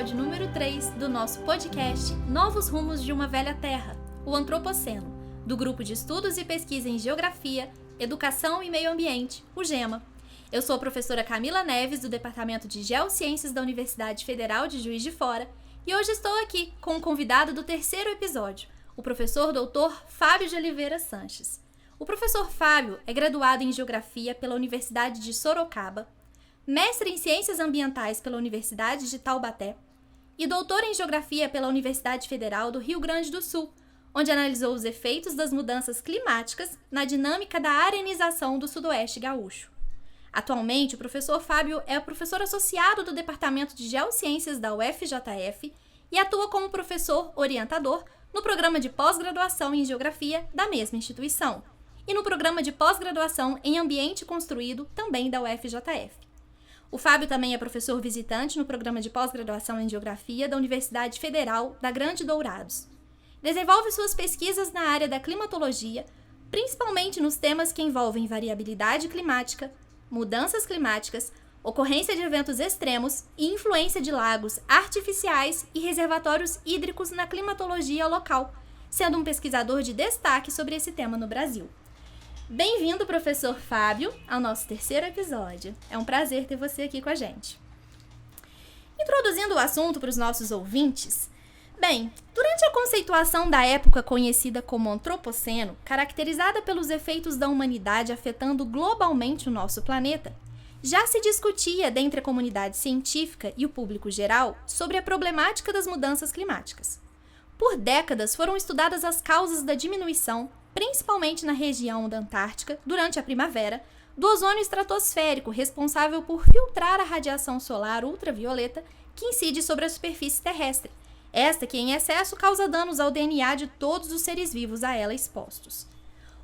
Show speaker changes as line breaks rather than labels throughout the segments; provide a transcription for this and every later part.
episódio número 3 do nosso podcast Novos Rumos de uma Velha Terra, o Antropoceno, do Grupo de Estudos e Pesquisa em Geografia, Educação e Meio Ambiente, o GEMA. Eu sou a professora Camila Neves, do Departamento de Geociências da Universidade Federal de Juiz de Fora, e hoje estou aqui com o convidado do terceiro episódio, o professor Dr. Fábio de Oliveira Sanches. O professor Fábio é graduado em Geografia pela Universidade de Sorocaba, mestre em Ciências Ambientais pela Universidade de Taubaté e doutor em Geografia pela Universidade Federal do Rio Grande do Sul, onde analisou os efeitos das mudanças climáticas na dinâmica da arenização do Sudoeste Gaúcho. Atualmente, o professor Fábio é professor associado do Departamento de Geociências da UFJF e atua como professor orientador no programa de pós-graduação em Geografia da mesma instituição e no programa de pós-graduação em Ambiente Construído também da UFJF. O Fábio também é professor visitante no programa de pós-graduação em Geografia da Universidade Federal da Grande Dourados. Desenvolve suas pesquisas na área da climatologia, principalmente nos temas que envolvem variabilidade climática, mudanças climáticas, ocorrência de eventos extremos e influência de lagos artificiais e reservatórios hídricos na climatologia local, sendo um pesquisador de destaque sobre esse tema no Brasil. Bem-vindo, professor Fábio, ao nosso terceiro episódio. É um prazer ter você aqui com a gente. Introduzindo o assunto para os nossos ouvintes, durante a conceituação da época conhecida como Antropoceno, caracterizada pelos efeitos da humanidade afetando globalmente o nosso planeta, já se discutia dentre a comunidade científica e o público geral sobre a problemática das mudanças climáticas. Por décadas foram estudadas as causas da diminuição, principalmente na região da Antártica, durante a primavera, do ozônio estratosférico responsável por filtrar a radiação solar ultravioleta que incide sobre a superfície terrestre, esta que em excesso causa danos ao DNA de todos os seres vivos a ela expostos.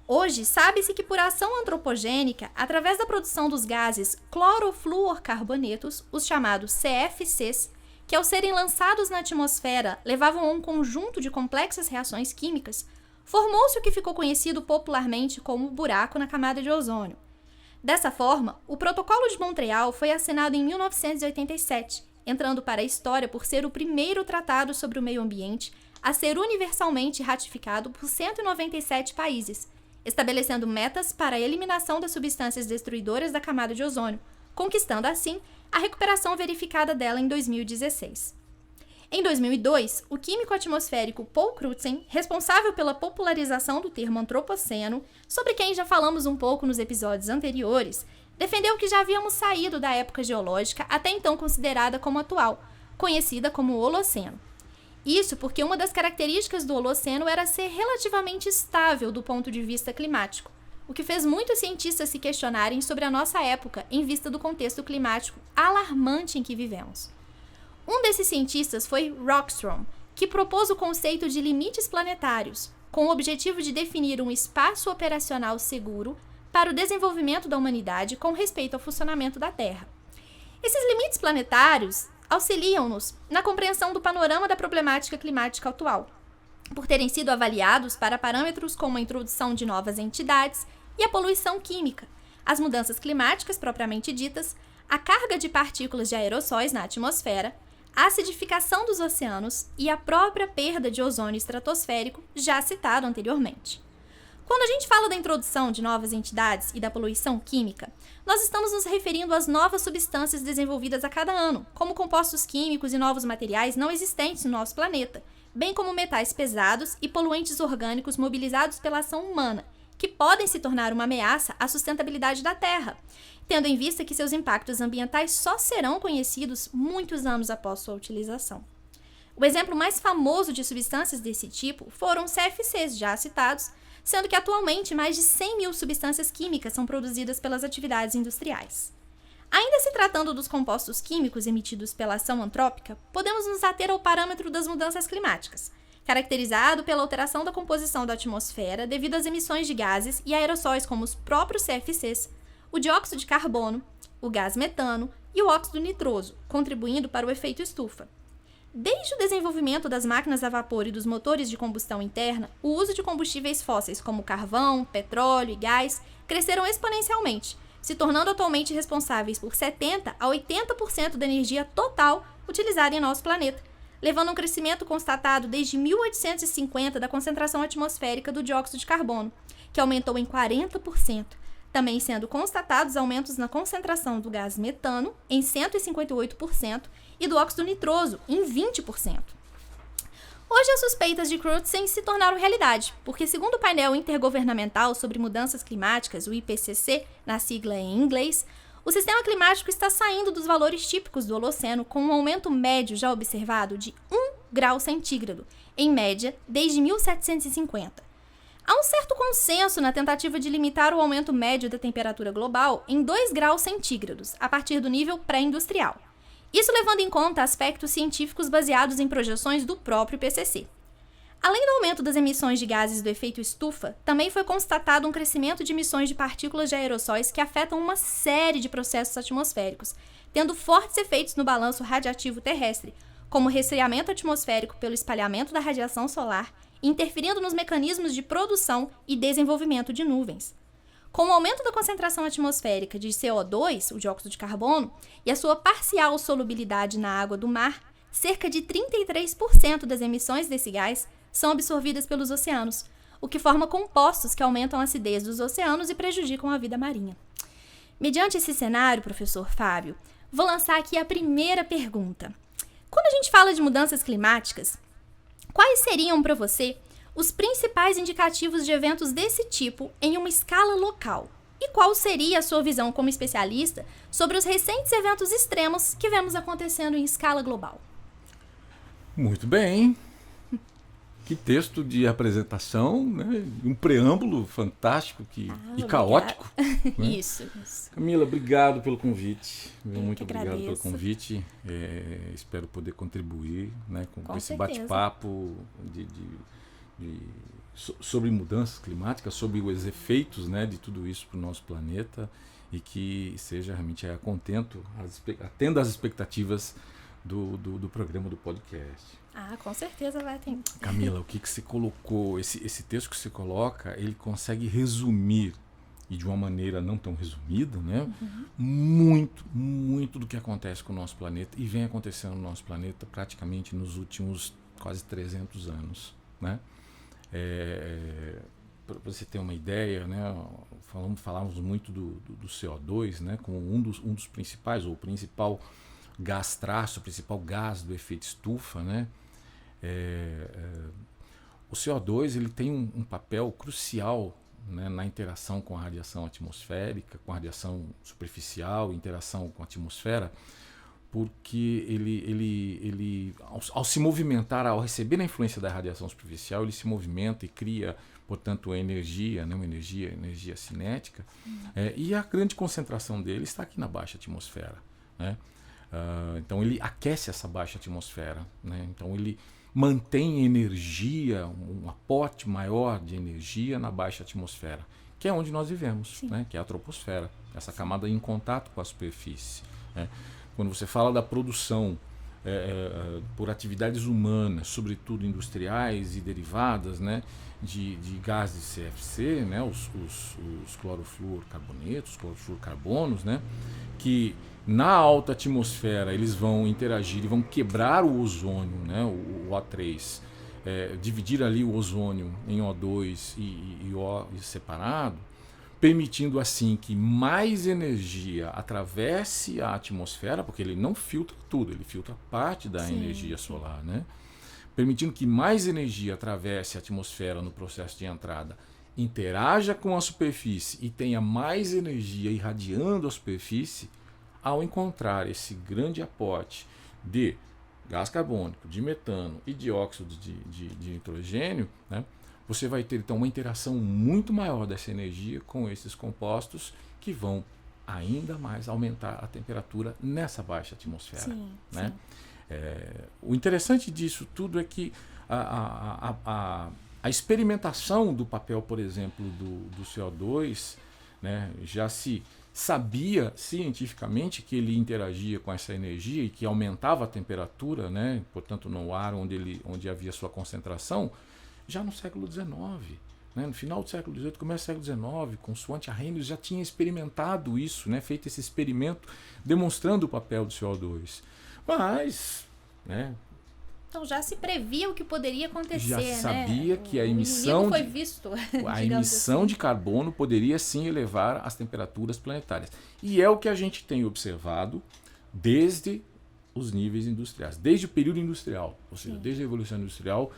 Hoje, sabe-se que por ação antropogênica, através da produção dos gases clorofluorcarbonetos, os chamados CFCs, que ao serem lançados na atmosfera levavam a um conjunto de complexas reações químicas, formou-se o que ficou conhecido popularmente como buraco na camada de ozônio. Dessa forma, o Protocolo de Montreal foi assinado em 1987, entrando para a história por ser o primeiro tratado sobre o meio ambiente a ser universalmente ratificado por 197 países, estabelecendo metas para a eliminação das substâncias destruidoras da camada de ozônio, conquistando assim a recuperação verificada dela em 2016. Em 2002, o químico atmosférico Paul Crutzen, responsável pela popularização do termo antropoceno, sobre quem já falamos um pouco nos episódios anteriores, defendeu que já havíamos saído da época geológica até então considerada como atual, conhecida como Holoceno. Isso porque uma das características do Holoceno era ser relativamente estável do ponto de vista climático, o que fez muitos cientistas se questionarem sobre a nossa época em vista do contexto climático alarmante em que vivemos. Um desses cientistas foi Rockström, que propôs o conceito de limites planetários, com o objetivo de definir um espaço operacional seguro para o desenvolvimento da humanidade com respeito ao funcionamento da Terra. Esses limites planetários auxiliam-nos na compreensão do panorama da problemática climática atual, por terem sido avaliados para parâmetros como a introdução de novas entidades e a poluição química, as mudanças climáticas propriamente ditas, a carga de partículas de aerossóis na atmosfera, a acidificação dos oceanos e a própria perda de ozônio estratosférico, já citado anteriormente. Quando a gente fala da introdução de novas entidades e da poluição química, nós estamos nos referindo às novas substâncias desenvolvidas a cada ano, como compostos químicos e novos materiais não existentes no nosso planeta, bem como metais pesados e poluentes orgânicos mobilizados pela ação humana, que podem se tornar uma ameaça à sustentabilidade da Terra, tendo em vista que seus impactos ambientais só serão conhecidos muitos anos após sua utilização. O exemplo mais famoso de substâncias desse tipo foram os CFCs já citados, sendo que atualmente mais de 100 mil substâncias químicas são produzidas pelas atividades industriais. Ainda se tratando dos compostos químicos emitidos pela ação antrópica, podemos nos ater ao parâmetro das mudanças climáticas, caracterizado pela alteração da composição da atmosfera devido às emissões de gases e aerossóis como os próprios CFCs, o dióxido de carbono, o gás metano e o óxido nitroso, contribuindo para o efeito estufa. Desde o desenvolvimento das máquinas a vapor e dos motores de combustão interna, o uso de combustíveis fósseis como carvão, petróleo e gás cresceram exponencialmente, se tornando atualmente responsáveis por 70% a 80% da energia total utilizada em nosso planeta, levando a um crescimento constatado desde 1850 da concentração atmosférica do dióxido de carbono, que aumentou em 40%, também sendo constatados aumentos na concentração do gás metano em 158% e do óxido nitroso em 20%. Hoje as suspeitas de Crutzen se tornaram realidade, porque segundo o painel intergovernamental sobre mudanças climáticas, o IPCC, na sigla em inglês, o sistema climático está saindo dos valores típicos do Holoceno com um aumento médio já observado de 1 grau centígrado, em média, desde 1750. Há um certo consenso na tentativa de limitar o aumento médio da temperatura global em 2 graus centígrados, a partir do nível pré-industrial. Isso levando em conta aspectos científicos baseados em projeções do próprio IPCC. Além do aumento das emissões de gases do efeito estufa, também foi constatado um crescimento de emissões de partículas de aerossóis que afetam uma série de processos atmosféricos, tendo fortes efeitos no balanço radiativo terrestre, como o resfriamento atmosférico pelo espalhamento da radiação solar, interferindo nos mecanismos de produção e desenvolvimento de nuvens. Com o aumento da concentração atmosférica de CO2, o dióxido de carbono, e a sua parcial solubilidade na água do mar, cerca de 33% das emissões desse gás são absorvidas pelos oceanos, o que forma compostos que aumentam a acidez dos oceanos e prejudicam a vida marinha. Mediante esse cenário, professor Fábio, vou lançar aqui a primeira pergunta. Quando a gente fala de mudanças climáticas, quais seriam para você os principais indicativos de eventos desse tipo em uma escala local? E qual seria a sua visão como especialista sobre os recentes eventos extremos que vemos acontecendo em escala global?
Muito bem. Que texto de apresentação, né? Um preâmbulo fantástico e caótico. Né?
Isso.
Camila, obrigado pelo convite. Muito obrigado
agradeço.
pelo convite. Espero poder contribuir, né, com esse
certeza.
bate-papo sobre mudanças climáticas, sobre os efeitos, né, de tudo isso para o nosso planeta e que seja realmente atenda às expectativas do programa do podcast.
Com certeza vai ter.
Camila, o que você colocou, esse texto que você coloca, ele consegue resumir, e de uma maneira não tão resumida, né? Muito do que acontece com o nosso planeta e vem acontecendo no nosso planeta praticamente nos últimos quase 300 anos, né? Para você ter uma ideia, né? Falamos muito do CO2, né? Como um dos principais, ou o principal gás traço, o principal gás do efeito estufa, né? O CO2 ele tem um papel crucial, né, na interação com a radiação atmosférica, com a radiação superficial, interação com a atmosfera, porque ele ao se movimentar, ao receber a influência da radiação superficial, ele se movimenta e cria, portanto, energia, né, uma energia cinética, e a grande concentração dele está aqui na baixa atmosfera, né? Então ele aquece essa baixa atmosfera, né? Então ele mantém energia, um aporte maior de energia na baixa atmosfera, que é onde nós vivemos, né? Que é a troposfera, essa camada em contato com a superfície, né? Quando você fala da produção por atividades humanas, sobretudo industriais e derivadas, né, de gases CFC, né, os clorofluorcarbonetos, os clorofluorcarbonos, né, que na alta atmosfera eles vão interagir e vão quebrar o ozônio, né, o O3, dividir ali o ozônio em O2 e O separado, permitindo assim que mais energia atravesse a atmosfera, porque ele não filtra tudo, ele filtra parte da energia solar, né? Permitindo que mais energia atravesse a atmosfera no processo de entrada, interaja com a superfície e tenha mais energia irradiando a superfície. Ao encontrar esse grande aporte de gás carbônico, de metano e dióxido de nitrogênio, né, você vai ter então uma interação muito maior dessa energia com esses compostos que vão ainda mais aumentar a temperatura nessa baixa atmosfera. Né? O interessante disso tudo é que a experimentação do papel, por exemplo, do CO2, né, já se sabia cientificamente que ele interagia com essa energia e que aumentava a temperatura, né, portanto no ar onde havia sua concentração, já no século XIX. Né, no final do século XVIII, começo do século XIX, consoante Arrhenius já tinha experimentado isso, né, feito esse experimento demonstrando o papel do CO2. Mas, né,
Então já se previa o que poderia acontecer,
já
né?
sabia que a
O
emissão,
inimigo foi visto,
a
digamos
emissão
assim.
de carbono poderia sim elevar as temperaturas planetárias. E é o que a gente tem observado desde os níveis industriais, desde o período industrial, ou seja,
Sim.
desde a Revolução Industrial,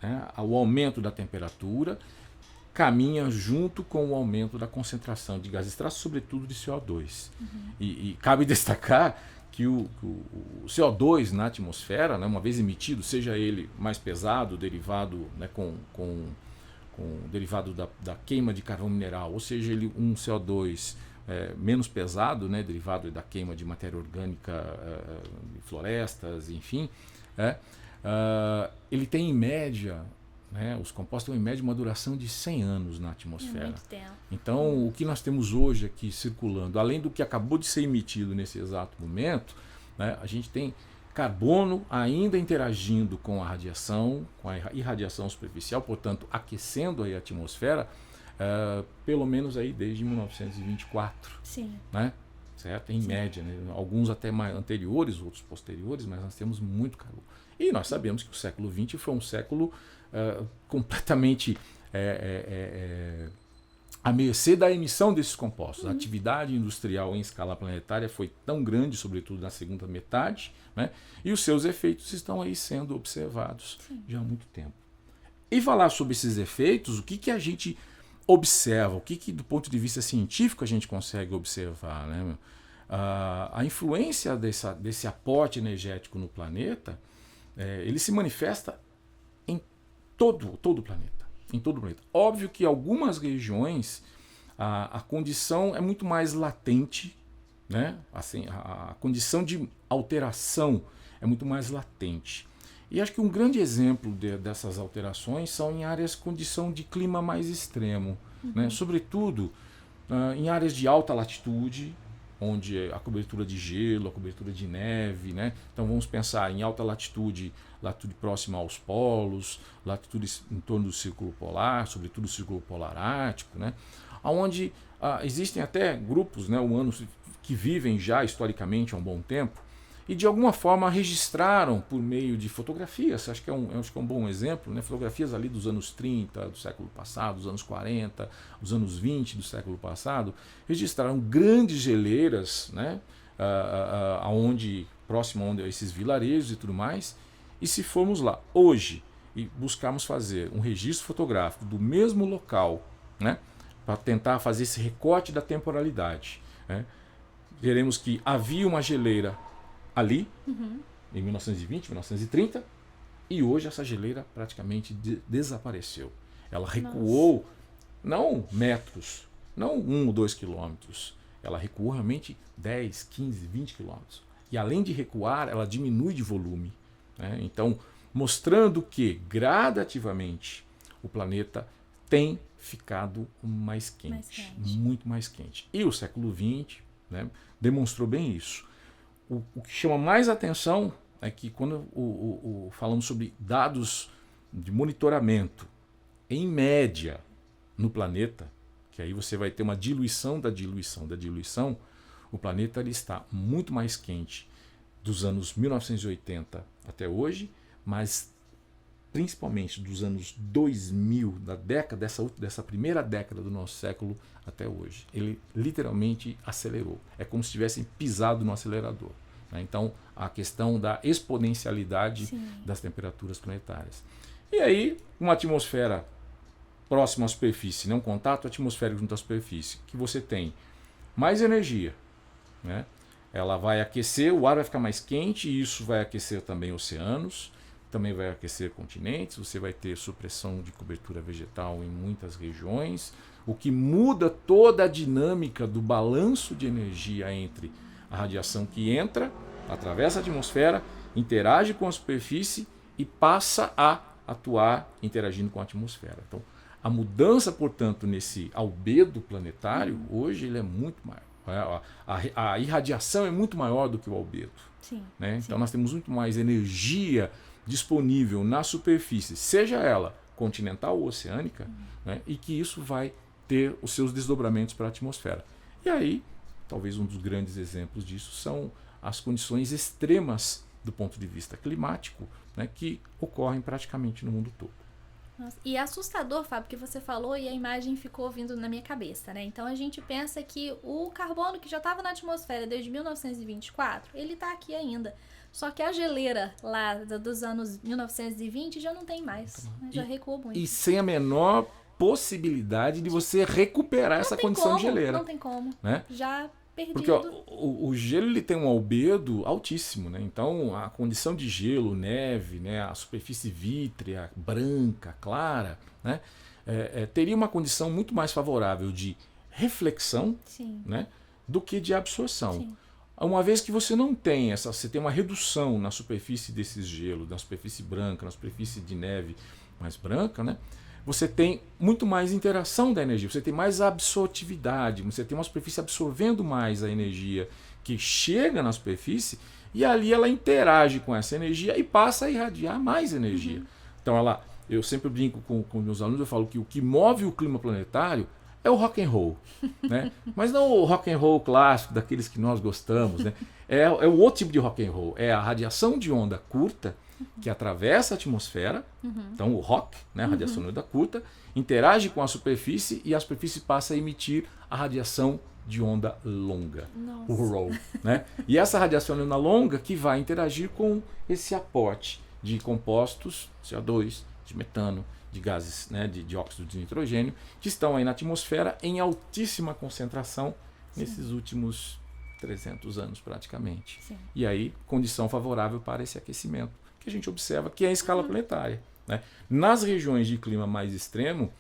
né, o aumento da temperatura caminha junto com o aumento da concentração de gases traços, sobretudo de CO2. E cabe destacar que o CO2 na atmosfera, né, uma vez emitido, seja ele mais pesado, derivado, né, derivado da queima de carvão mineral, ou seja ele um CO2 menos pesado, né, derivado da queima de matéria orgânica, de florestas, enfim, ele tem em média, né, os compostos têm em média uma duração de 100 anos na atmosfera.
Muito tempo.
Então, o que nós temos hoje aqui circulando, além do que acabou de ser emitido nesse exato momento, né, a gente tem carbono ainda interagindo com a radiação, com a irradiação superficial, portanto, aquecendo aí a atmosfera, pelo menos aí desde 1924.
Sim.
Né? Certo? Em média, né? Alguns até mais anteriores, outros posteriores, mas nós temos muito carbono. E nós sabemos que o século XX foi um século completamente à mercê da emissão desses compostos. A atividade industrial em escala planetária foi tão grande, sobretudo na segunda metade, né? E os seus efeitos estão aí sendo observados já há muito tempo. E falar sobre esses efeitos, o que a gente observa, o que do ponto de vista científico a gente consegue observar, né? A influência desse aporte energético no planeta, ele se manifesta em todo o planeta. Em todo o planeta. Óbvio que em algumas regiões a condição é muito mais latente, né? Assim, a condição de alteração é muito mais latente. E acho que um grande exemplo dessas alterações são em áreas com condição de clima mais extremo, né? Sobretudo em áreas de alta latitude, onde a cobertura de gelo, a cobertura de neve, né? Então vamos pensar em alta latitude, latitude próxima aos polos, latitudes em torno do círculo polar, sobretudo o círculo polar ártico, né? Onde existem até grupos, né, humanos que vivem já historicamente há um bom tempo e de alguma forma registraram por meio de fotografias, acho que é um bom exemplo, né? Fotografias ali dos anos 30 do século passado, dos anos 40, dos anos 20 do século passado, registraram grandes geleiras, né? Próximo a esses vilarejos e tudo mais. E se formos lá hoje e buscarmos fazer um registro fotográfico do mesmo local, né? Para tentar fazer esse recorte da temporalidade, né? Veremos que havia uma geleira ali, em 1920, 1930, e hoje essa geleira praticamente desapareceu. Ela recuou, não metros, não 1 ou 2 quilômetros, ela recuou realmente 10, 15, 20 quilômetros. E além de recuar, ela diminui de volume, né? Então, mostrando que gradativamente o planeta tem ficado mais quente, muito mais quente. E o século XX, né, demonstrou bem isso. O que chama mais atenção é que quando falamos sobre dados de monitoramento, em média, no planeta, que aí você vai ter uma diluição da diluição, o planeta ele está muito mais quente dos anos 1980 até hoje, mas principalmente dos anos 2000, dessa primeira década do nosso século até hoje. Ele literalmente acelerou. É como se tivessem pisado no acelerador. Né? Então, a questão da exponencialidade das temperaturas planetárias. E aí, uma atmosfera próxima à superfície, né? Um contato atmosférico junto à superfície, que você tem mais energia, né? Ela vai aquecer, o ar vai ficar mais quente e isso vai aquecer também oceanos, também vai aquecer continentes, você vai ter supressão de cobertura vegetal em muitas regiões, o que muda toda a dinâmica do balanço de energia entre a radiação que entra, atravessa a atmosfera, interage com a superfície e passa a atuar interagindo com a atmosfera. Então, a mudança, portanto, nesse albedo planetário, hoje ele é muito maior. A irradiação é muito maior do que o albedo. Né? Então nós temos muito mais energia disponível na superfície, seja ela continental ou oceânica, né? E que isso vai ter os seus desdobramentos para a atmosfera. E aí, talvez um dos grandes exemplos disso são as condições extremas do ponto de vista climático, né, que ocorrem praticamente no mundo todo.
Nossa, e é assustador, Fábio, que você falou e a imagem ficou vindo na minha cabeça, né? Então a gente pensa que o carbono que já estava na atmosfera desde 1924, ele está aqui ainda. Só que a geleira lá dos anos 1920 já não tem mais, né? Já recuou muito.
E sem a menor possibilidade de você recuperar essa condição de geleira.
Não tem como,
né?
Já perdido.
Porque o gelo ele tem um albedo altíssimo, né? Então a condição de gelo, neve, né? A superfície vítrea, branca, clara, né? Teria uma condição muito mais favorável de reflexão, né? Do que de absorção.
Sim.
Uma vez que você não tem você tem uma redução na superfície desses gelos, na superfície branca, na superfície de neve mais branca, né? Você tem muito mais interação da energia, você tem mais absortividade, você tem uma superfície absorvendo mais a energia que chega na superfície e ali ela interage com essa energia e passa a irradiar mais energia. Uhum. Então eu sempre brinco com meus alunos, eu falo que o que move o clima planetário é o rock and roll, né? Mas não o rock and roll clássico, daqueles que nós gostamos, né? É o outro tipo de rock and roll, é a radiação de onda curta que atravessa a atmosfera, então o rock, né, a radiação de onda curta, interage com a superfície e a superfície passa a emitir a radiação de onda longa, o roll, né? E essa radiação de onda longa que vai interagir com esse aporte de compostos, CO2, de metano, de gases, né, de dióxido de nitrogênio, que estão aí na atmosfera em altíssima concentração nesses últimos 300 anos praticamente.
Sim.
E aí, condição favorável para esse aquecimento que a gente observa que é em escala planetária, né? Nas regiões de clima mais extremo,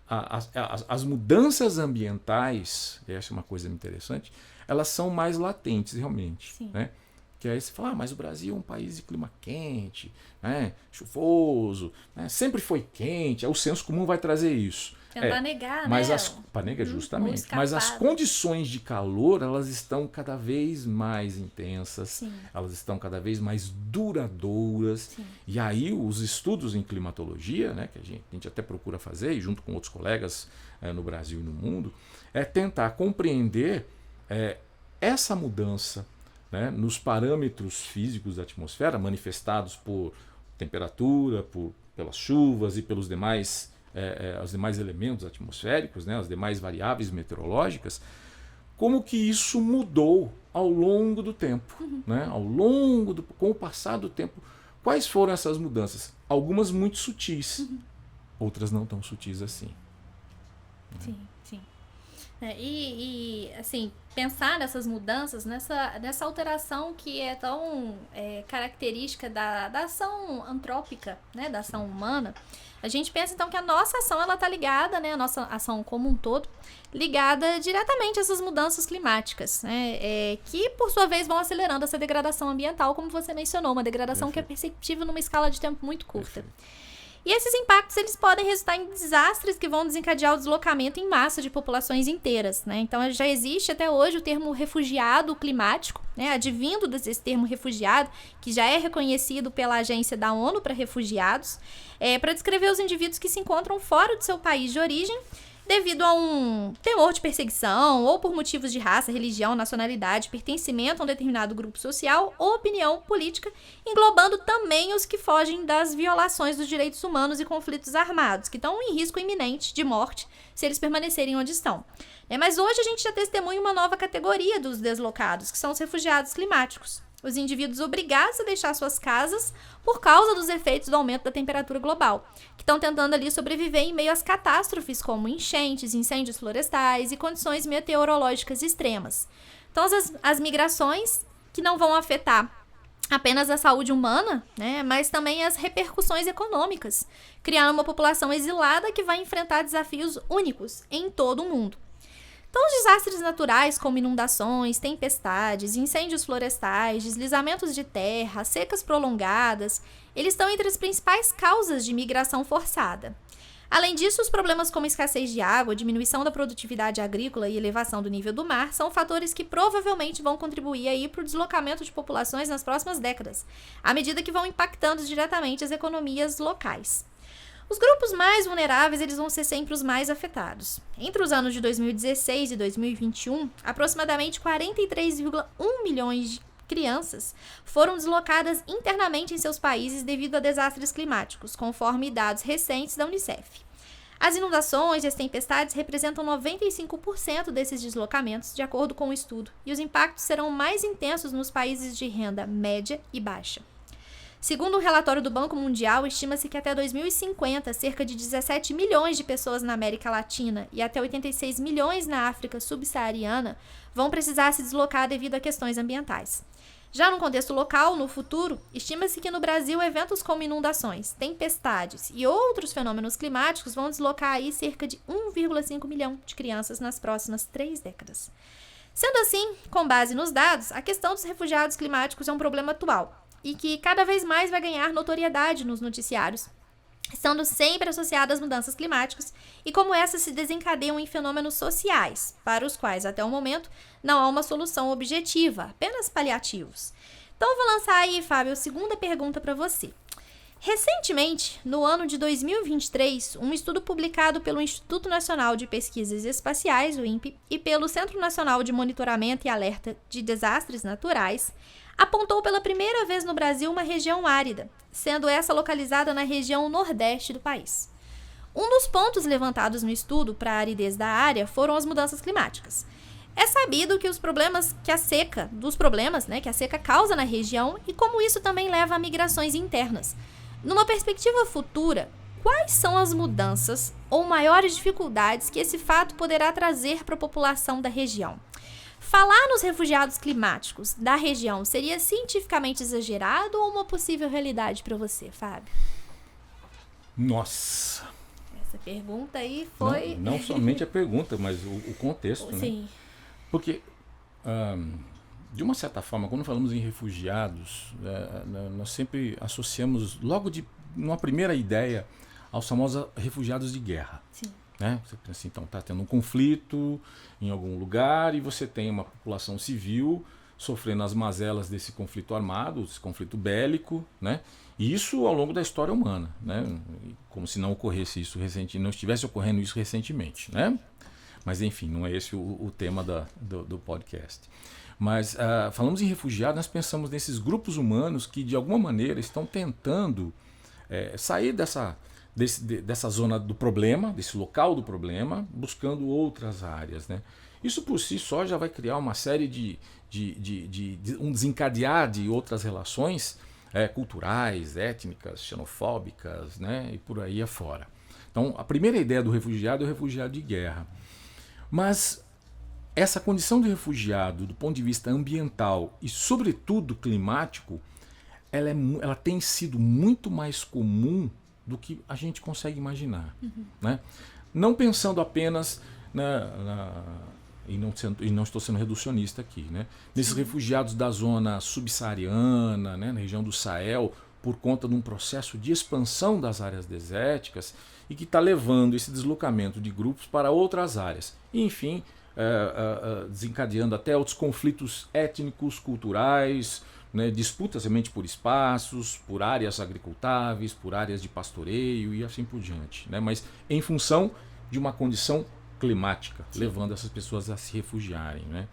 as mudanças ambientais, essa é uma coisa interessante, elas são mais latentes realmente, né? Que aí você fala, mas o Brasil é um país de clima quente, né? Chuvoso, né? Sempre foi quente, o senso comum vai trazer isso.
Tentar negar,
mas
né?
Para negar justamente. Mas as condições de calor, elas estão cada vez mais intensas, elas estão cada vez mais duradouras. E aí os estudos em climatologia, né, que a gente até procura fazer, e junto com outros colegas no Brasil e no mundo, é tentar compreender essa mudança, né, nos parâmetros físicos da atmosfera, manifestados por temperatura, pelas chuvas e pelos demais os demais elementos atmosféricos, né, as demais variáveis meteorológicas, como que isso mudou ao longo do tempo, né, com o passar do tempo. Quais foram essas mudanças? Algumas muito sutis, outras não tão sutis assim.
Sim. E assim, pensar nessas mudanças, nessa alteração que é tão característica da ação antrópica, né, da ação humana, a gente pensa então que a nossa ação ela está ligada, né, a nossa ação como um todo, ligada diretamente a essas mudanças climáticas, né, que por sua vez vão acelerando essa degradação ambiental, como você mencionou, uma degradação que é perceptível numa escala de tempo muito curta. E esses impactos eles podem resultar em desastres que vão desencadear o deslocamento em massa de populações inteiras, né? Então já existe até hoje o termo refugiado climático, né? Advindo desse termo refugiado, que já é reconhecido pela Agência da ONU para Refugiados, para descrever os indivíduos que se encontram fora do seu país de origem, devido a um temor de perseguição ou por motivos de raça, religião, nacionalidade, pertencimento a um determinado grupo social ou opinião política, englobando também os que fogem das violações dos direitos humanos e conflitos armados, que estão em risco iminente de morte se eles permanecerem onde estão. Mas hoje a gente já testemunha uma nova categoria dos deslocados, que são os refugiados climáticos. Os indivíduos obrigados a deixar suas casas por causa dos efeitos do aumento da temperatura global, que estão tentando ali sobreviver em meio às catástrofes como enchentes, incêndios florestais e condições meteorológicas extremas. Então, as migrações que não vão afetar apenas a saúde humana, né, mas também as repercussões econômicas, criando uma população exilada que vai enfrentar desafios únicos em todo o mundo. Então, os desastres naturais, como inundações, tempestades, incêndios florestais, deslizamentos de terra, secas prolongadas, eles estão entre as principais causas de migração forçada. Além disso, os problemas como escassez de água, diminuição da produtividade agrícola e elevação do nível do mar são fatores que provavelmente vão contribuir para o deslocamento de populações nas próximas décadas, à medida que vão impactando diretamente as economias locais. Os grupos mais vulneráveis eles vão ser sempre os mais afetados. Entre os anos de 2016 e 2021, aproximadamente 43,1 milhões crianças foram deslocadas internamente em seus países devido a desastres climáticos, conforme dados recentes da Unicef. As inundações e as tempestades representam 95% desses deslocamentos, de acordo com o estudo, e os impactos serão mais intensos nos países de renda média e baixa. Segundo um relatório do Banco Mundial, estima-se que até 2050, cerca de 17 milhões de pessoas na América Latina e até 86 milhões na África subsaariana vão precisar se deslocar devido a questões ambientais. Já no contexto local, no futuro, estima-se que no Brasil eventos como inundações, tempestades e outros fenômenos climáticos vão deslocar aí cerca de 1,5 milhão de crianças nas próximas 3 décadas. Sendo assim, com base nos dados, a questão dos refugiados climáticos é um problema atual e que cada vez mais vai ganhar notoriedade nos noticiários, estando sempre associada às mudanças climáticas e como essas se desencadeiam em fenômenos sociais, para os quais, até o momento, não há uma solução objetiva, apenas paliativos. Então, eu vou lançar aí, Fábio, a segunda pergunta para você. Recentemente, no ano de 2023, um estudo publicado pelo Instituto Nacional de Pesquisas Espaciais, o INPE, e pelo Centro Nacional de Monitoramento e Alerta de Desastres Naturais, apontou pela primeira vez no Brasil uma região árida, sendo essa localizada na região nordeste do país. Um dos pontos levantados no estudo para a aridez da área foram as mudanças climáticas. É sabido que que a seca causa na região e como isso também leva a migrações internas. Numa perspectiva futura, quais são as mudanças ou maiores dificuldades que esse fato poderá trazer para a população da região? Falar nos refugiados climáticos da região seria cientificamente exagerado ou uma possível realidade para você, Fábio?
Nossa!
Essa pergunta aí foi...
Não somente a pergunta, mas o contexto,
Sim.
né? Porque, de uma certa forma, quando falamos em refugiados, nós sempre associamos logo numa primeira ideia aos famosos refugiados de guerra.
Sim.
Né? Você pensa assim, então está tendo um conflito em algum lugar e você tem uma população civil sofrendo as mazelas desse conflito armado, desse conflito bélico, né? E isso ao longo da história humana, né? Como se não ocorresse isso não estivesse ocorrendo isso recentemente, né? Mas enfim, não é esse o tema do podcast. Mas falamos em refugiados, nós pensamos nesses grupos humanos que de alguma maneira estão tentando sair dessa zona do problema, desse local do problema, buscando outras áreas, né? Isso por si só já vai criar uma série de um desencadear de outras relações culturais, étnicas, xenofóbicas, né? E por aí afora. Então, a primeira ideia do refugiado é o refugiado de guerra. Mas essa condição de refugiado, do ponto de vista ambiental e, sobretudo, climático, ela tem sido muito mais comum do que a gente consegue imaginar.
Uhum.
Né? Não pensando apenas e não estou sendo reducionista aqui, né? Nesses refugiados da zona subsaariana, né? Na região do Sahel, por conta de um processo de expansão das áreas desérticas e que está levando esse deslocamento de grupos para outras áreas. E, enfim, desencadeando até outros conflitos étnicos, culturais, né, disputas realmente por espaços, por áreas agricultáveis, por áreas de pastoreio e assim por diante, né, mas em função de uma condição climática, sim, levando essas pessoas a se refugiarem, né.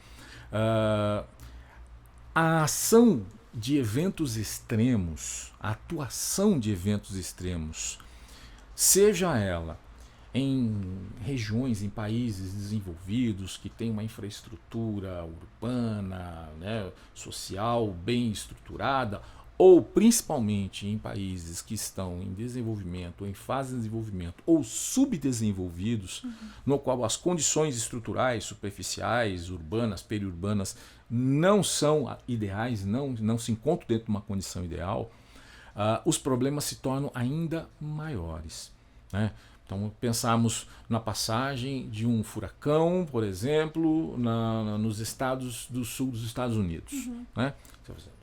A ação de eventos extremos, a atuação de eventos extremos, seja ela em regiões, em países desenvolvidos que têm uma infraestrutura urbana, né, social bem estruturada, ou principalmente em países que estão em desenvolvimento, ou em fase de desenvolvimento, ou subdesenvolvidos, no qual as condições estruturais, superficiais, urbanas, periurbanas, não são ideais, não se encontram dentro de uma condição ideal, os problemas se tornam ainda maiores, né? Então, pensamos na passagem de um furacão, por exemplo, nos estados do sul dos Estados Unidos. Né?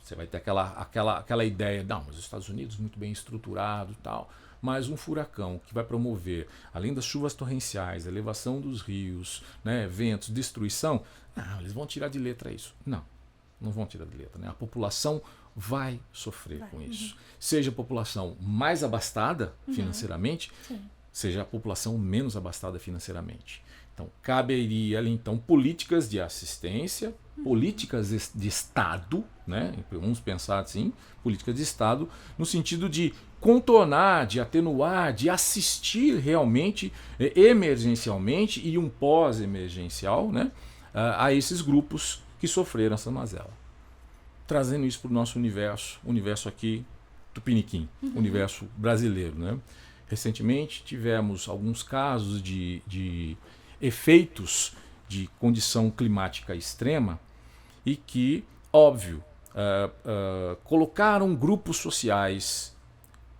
Você vai ter aquela ideia, não, os Estados Unidos muito bem estruturado e tal, mas um furacão que vai promover, além das chuvas torrenciais, elevação dos rios, né, ventos, destruição, eles vão tirar de letra isso. Não vão tirar de letra. Né? A população vai sofrer com isso. Seja a população mais abastada financeiramente, seja a população menos abastada financeiramente. Então, caberia ali, então, políticas de assistência, políticas de Estado, né? Vamos pensar assim, políticas de Estado, no sentido de contornar, de atenuar, de assistir realmente, emergencialmente e um pós-emergencial, né? A esses grupos que sofreram essa mazela. Trazendo isso para o nosso universo aqui tupiniquim, universo brasileiro, né? Recentemente tivemos alguns casos de efeitos de condição climática extrema e que, óbvio, colocaram grupos sociais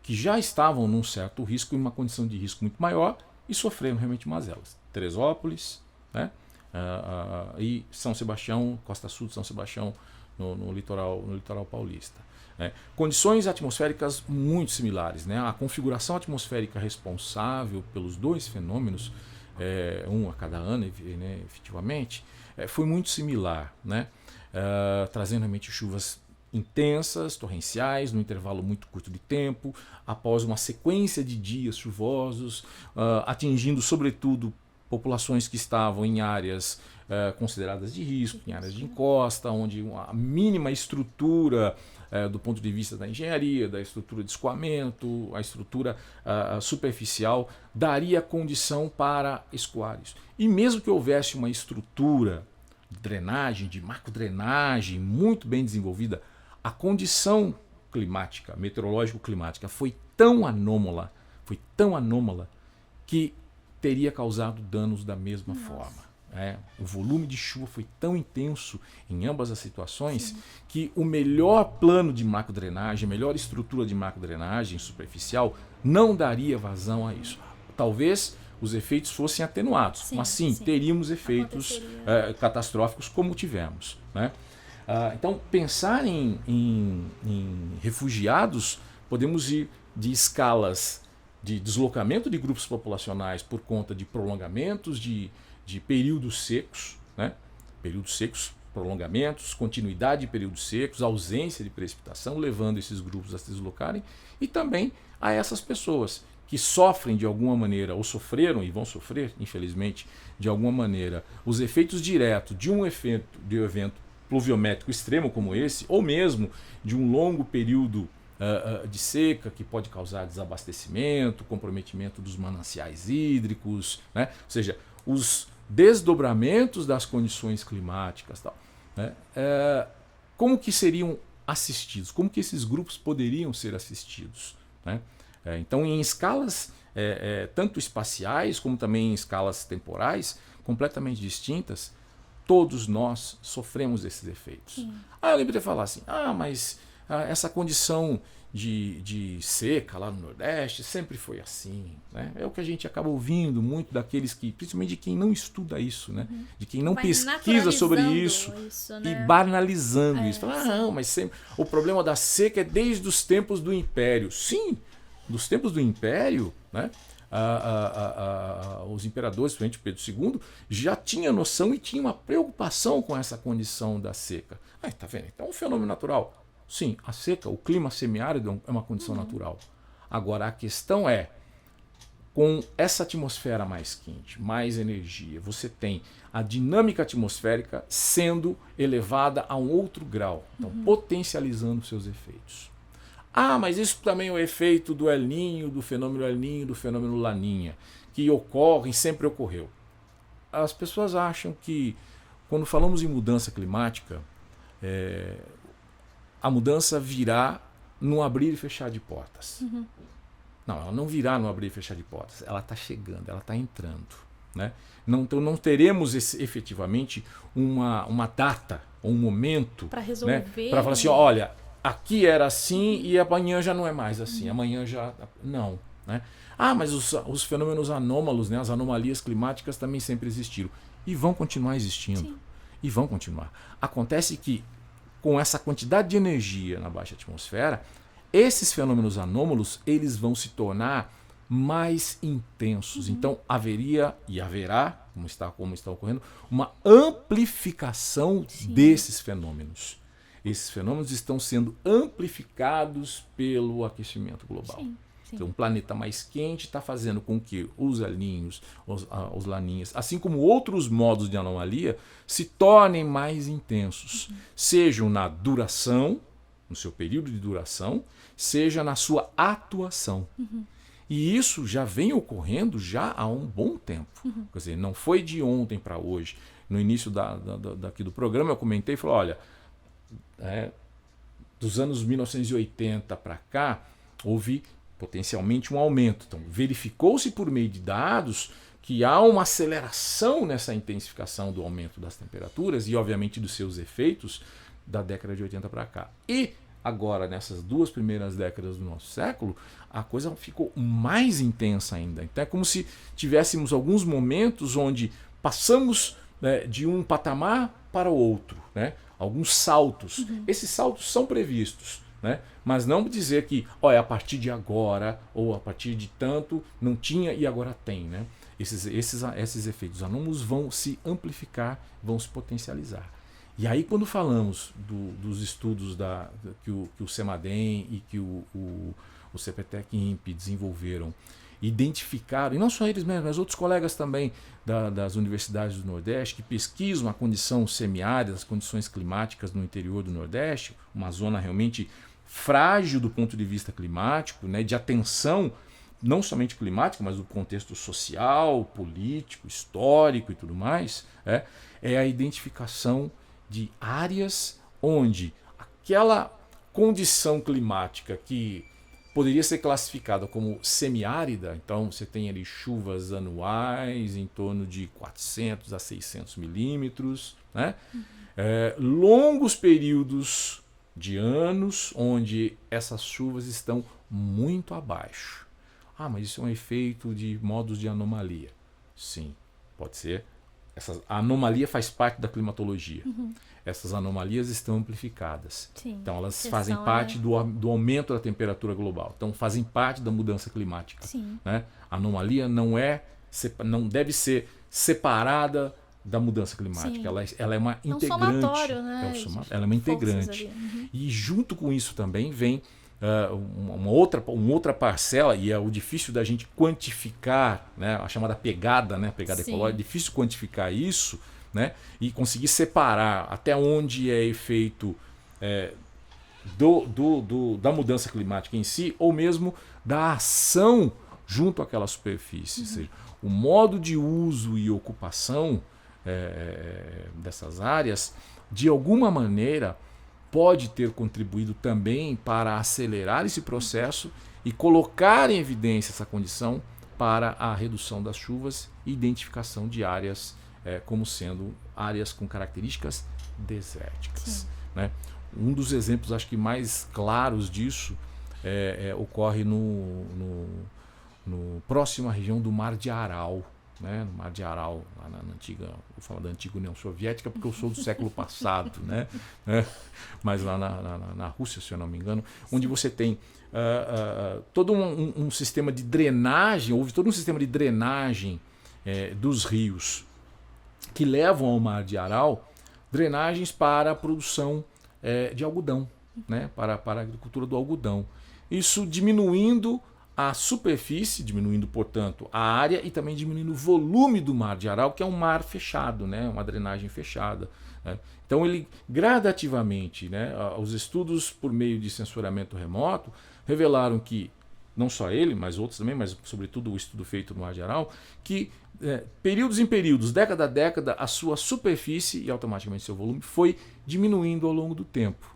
que já estavam num certo risco, em uma condição de risco muito maior, e sofreram realmente mazelas. Teresópolis, né? E São Sebastião, Costa Sul de São Sebastião, no litoral paulista. Condições atmosféricas muito similares, né? A configuração atmosférica responsável pelos dois fenômenos, um a cada ano, né, efetivamente, foi muito similar, né? Trazendo realmente chuvas intensas, torrenciais, num intervalo muito curto de tempo, após uma sequência de dias chuvosos, atingindo sobretudo populações que estavam em áreas consideradas de risco, em áreas de encosta, onde a mínima estrutura do ponto de vista da engenharia, da estrutura de escoamento, a estrutura superficial, daria condição para escoar isso. E mesmo que houvesse uma estrutura de drenagem, de macrodrenagem muito bem desenvolvida, a condição climática, meteorológico-climática, foi tão anômala, que teria causado danos da mesma forma. O volume de chuva foi tão intenso em ambas as situações que o melhor plano de macrodrenagem, a melhor estrutura de macrodrenagem superficial não daria vazão a isso. Talvez os efeitos fossem atenuados, mas sim, teríamos efeitos catastróficos como tivemos, né? Então, pensar em refugiados, podemos ir de escalas de deslocamento de grupos populacionais por conta de prolongamentos de períodos secos, né? Períodos secos, prolongamentos, continuidade de períodos secos, ausência de precipitação, levando esses grupos a se deslocarem, e também a essas pessoas que sofrem de alguma maneira, ou sofreram e vão sofrer, infelizmente, de alguma maneira, os efeitos diretos de um evento pluviométrico extremo como esse, ou mesmo de um longo período de seca que pode causar desabastecimento, comprometimento dos mananciais hídricos, né? Ou seja, os desdobramentos das condições climáticas, tal, né? Como que seriam assistidos? Como que esses grupos poderiam ser assistidos, né? Então, em escalas tanto espaciais como também em escalas temporais completamente distintas, todos nós sofremos esses efeitos. Eu lembro de falar assim, mas essa condição de seca lá no Nordeste sempre foi assim, né? É o que a gente acaba ouvindo muito daqueles que, principalmente de quem não estuda isso, né? De quem não pesquisa sobre isso, né? E banalizando isso. Fala, não, mas sempre o problema da seca é desde os tempos do Império. Sim, dos tempos do Império, né? Os imperadores, principalmente Pedro II, já tinha noção e tinha uma preocupação com essa condição da seca. Tá vendo? Então é um fenômeno natural. Sim, a seca, o clima semiárido é uma condição natural. Agora, a questão é, com essa atmosfera mais quente, mais energia, você tem a dinâmica atmosférica sendo elevada a um outro grau, então potencializando seus efeitos. Mas isso também é o efeito do El Niño, do fenômeno El Niño, do fenômeno Laninha, que ocorre e sempre ocorreu. As pessoas acham que, quando falamos em mudança climática, a mudança virá no abrir e fechar de portas. Não, ela não virá no abrir e fechar de portas. Ela está chegando, ela está entrando, né? Então não teremos efetivamente uma data, um momento para resolver, né? Para falar assim, olha, aqui era assim e amanhã já não é mais assim. Amanhã já... Não, né? Mas os fenômenos anômalos, né? As anomalias climáticas também sempre existiram. E vão continuar existindo. Sim. E vão continuar. Acontece que, com essa quantidade de energia na baixa atmosfera, esses fenômenos anômalos eles vão se tornar mais intensos. Então haveria e haverá, como está ocorrendo, uma amplificação desses fenômenos. Esses fenômenos estão sendo amplificados pelo aquecimento global. Então, um planeta mais quente está fazendo com que os alinhos, os laninhas, assim como outros modos de anomalia, se tornem mais intensos. Sejam na duração, no seu período de duração, seja na sua atuação. E isso já vem ocorrendo já há um bom tempo. Quer dizer, não foi de ontem para hoje. No início daqui do programa eu comentei e falei, olha, dos anos 1980 para cá, houve potencialmente um aumento. Então, verificou-se por meio de dados que há uma aceleração nessa intensificação do aumento das temperaturas e, obviamente, dos seus efeitos da década de 80 para cá. E agora, nessas 2 primeiras décadas do nosso século, a coisa ficou mais intensa ainda. Então, é como se tivéssemos alguns momentos onde passamos, né, de um patamar para o outro, né? Alguns saltos. Esses saltos são previstos, né? Mas não dizer que a partir de agora ou a partir de tanto não tinha e agora tem. Né? Esses efeitos anômalos vão se amplificar, vão se potencializar. E aí quando falamos dos estudos que o CEMADEM e que o CPTEC-INPE desenvolveram, identificaram, e não só eles mesmos, mas outros colegas também das universidades do Nordeste que pesquisam a condição semiárida, as condições climáticas no interior do Nordeste, uma zona realmente frágil do ponto de vista climático, né, de atenção não somente climática, mas do contexto social, político, histórico e tudo mais, é a identificação de áreas onde aquela condição climática que poderia ser classificada como semiárida, então você tem ali chuvas anuais em torno de 400 a 600 milímetros, né? Longos períodos de anos onde essas chuvas estão muito abaixo. Mas isso é um efeito de modos de anomalia. Sim, pode ser. A anomalia faz parte da climatologia. Essas anomalias estão amplificadas.
Sim,
então elas fazem parte do aumento da temperatura global. Então fazem parte da mudança climática.
Sim.
Né? A anomalia não deve ser separada da mudança climática. Ela é uma integrante.
É um somatório, né?
Ela é uma integrante. E junto com isso também vem uma outra parcela, e é o difícil da gente quantificar, né? A chamada pegada, né? Pegada ecológica, é difícil quantificar isso, né? E conseguir separar até onde é efeito da mudança climática em si, ou mesmo da ação junto àquela superfície. Ou seja, o modo de uso e ocupação dessas áreas, de alguma maneira, pode ter contribuído também para acelerar esse processo e colocar em evidência essa condição para a redução das chuvas e identificação de áreas como sendo áreas com características desérticas. Né? Um dos exemplos, acho que mais claros disso, ocorre no próximo à região do Mar de Aral. Né? No Mar de Aral, lá na antiga, vou falar da antiga União Soviética porque eu sou do século passado, né? Mas lá na Rússia, se eu não me engano, onde você tem todo um sistema de drenagem, houve todo um sistema de drenagem dos rios que levam ao Mar de Aral, drenagens para a produção de algodão, né? Para a agricultura do algodão. Isso diminuindo a superfície, diminuindo, portanto, a área e também diminuindo o volume do Mar de Aral, que é um mar fechado, né? Uma drenagem fechada. Né? Então, ele gradativamente, né? Os estudos por meio de sensoramento remoto revelaram que, não só ele, mas outros também, mas sobretudo o estudo feito no Mar de Aral, que períodos em períodos, década a década, a sua superfície e automaticamente seu volume foi diminuindo ao longo do tempo.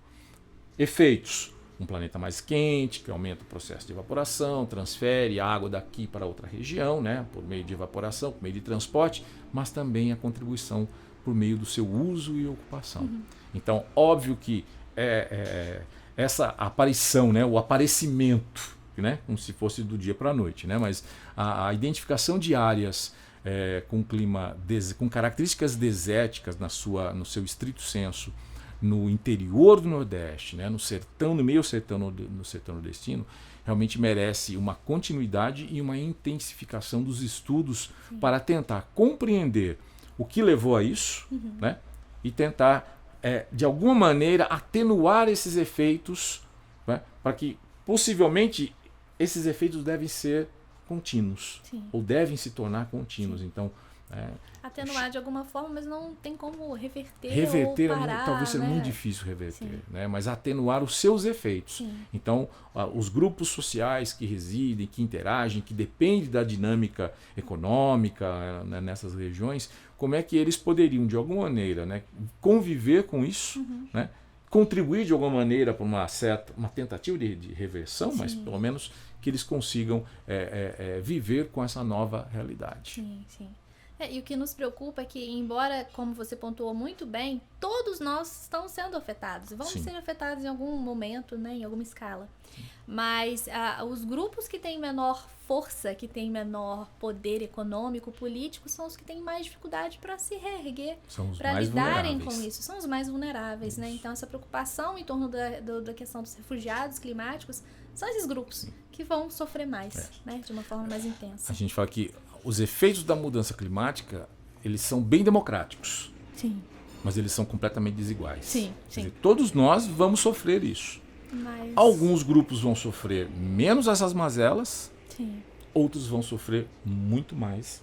Efeitos: um planeta mais quente, que aumenta o processo de evaporação, transfere a água daqui para outra região, né, por meio de evaporação, por meio de transporte, mas também a contribuição por meio do seu uso e ocupação. Então, óbvio que essa aparição, né, o aparecimento, né, como se fosse do dia para a noite, né, mas a identificação de áreas com clima, com características desérticas no seu estrito senso, no interior do Nordeste, né, no sertão, no meio sertão, no sertão nordestino, realmente merece uma continuidade e uma intensificação dos estudos para tentar compreender o que levou a isso, né, e tentar, de alguma maneira, atenuar esses efeitos, né, para que, possivelmente, esses efeitos devem ser contínuos,
Sim.
ou devem se tornar contínuos. Então,
atenuar de alguma forma, mas não tem como reverter
reverter,
ou parar,
talvez seja
né?
muito difícil reverter,
Sim.
né? Mas atenuar os seus efeitos.
Sim.
Então, os grupos sociais que residem, que interagem, que dependem da dinâmica econômica, né, nessas regiões, como é que eles poderiam, de alguma maneira, né, conviver com isso, né, contribuir de alguma maneira para uma tentativa de reversão, mas pelo menos que eles consigam viver com essa nova realidade.
Sim, sim. E o que nos preocupa é que, embora, como você pontuou muito bem, todos nós estamos sendo afetados. Vamos ser afetados em algum momento, né, em alguma escala. Mas os grupos que têm menor força, que têm menor poder econômico, político, são os que têm mais dificuldade para se reerguer, para lidarem com isso. São os mais vulneráveis, né? Então, essa preocupação em torno da questão dos refugiados climáticos são esses grupos que vão sofrer mais, né, de uma forma mais intensa.
A gente fala que os efeitos da mudança climática, eles são bem democráticos.
Sim.
Mas eles são completamente desiguais.
Sim,
Quer dizer, todos nós vamos sofrer isso.
Mas...
Alguns grupos vão sofrer menos essas mazelas,
Sim.
outros vão sofrer muito mais.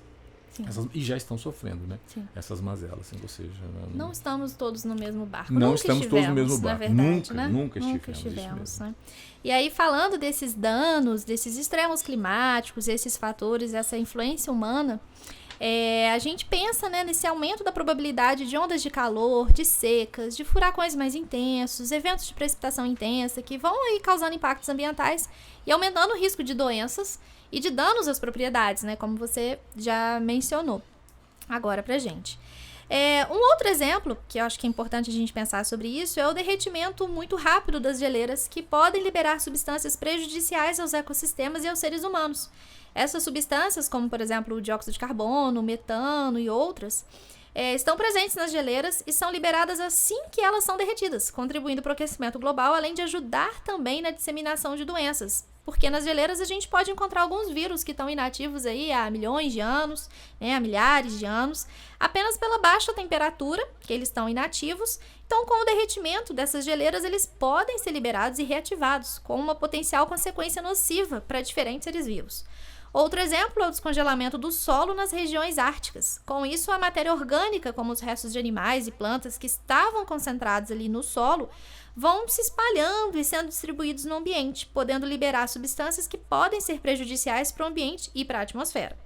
Sim.
E já estão sofrendo, né?
Sim.
Essas mazelas, ou seja...
Não estamos todos no mesmo barco.
Não
Nunca
estamos todos no mesmo
na
barco.
verdade, né?
Nunca
estivemos,
estivemos,
né? E aí, falando desses danos, desses extremos climáticos, esses fatores, essa influência humana, a gente pensa, né, nesse aumento da probabilidade de ondas de calor, de secas, de furacões mais intensos, eventos de precipitação intensa, que vão aí causando impactos ambientais e aumentando o risco de doenças e de danos às propriedades, né, como você já mencionou agora pra gente. Um outro exemplo, que eu acho que é importante a gente pensar sobre isso, é o derretimento muito rápido das geleiras, que podem liberar substâncias prejudiciais aos ecossistemas e aos seres humanos. Essas substâncias, como por exemplo o dióxido de carbono, o metano e outras, estão presentes nas geleiras e são liberadas assim que elas são derretidas, contribuindo para o aquecimento global, além de ajudar também na disseminação de doenças. Porque nas geleiras a gente pode encontrar alguns vírus que estão inativos aí há milhões de anos, né, há milhares de anos, apenas pela baixa temperatura que eles estão inativos. Então, com o derretimento dessas geleiras, eles podem ser liberados e reativados, com uma potencial consequência nociva para diferentes seres vivos. Outro exemplo é o descongelamento do solo nas regiões árticas. Com isso, a matéria orgânica, como os restos de animais e plantas que estavam concentrados ali no solo, vão se espalhando e sendo distribuídos no ambiente, podendo liberar substâncias que podem ser prejudiciais para o ambiente e para a atmosfera.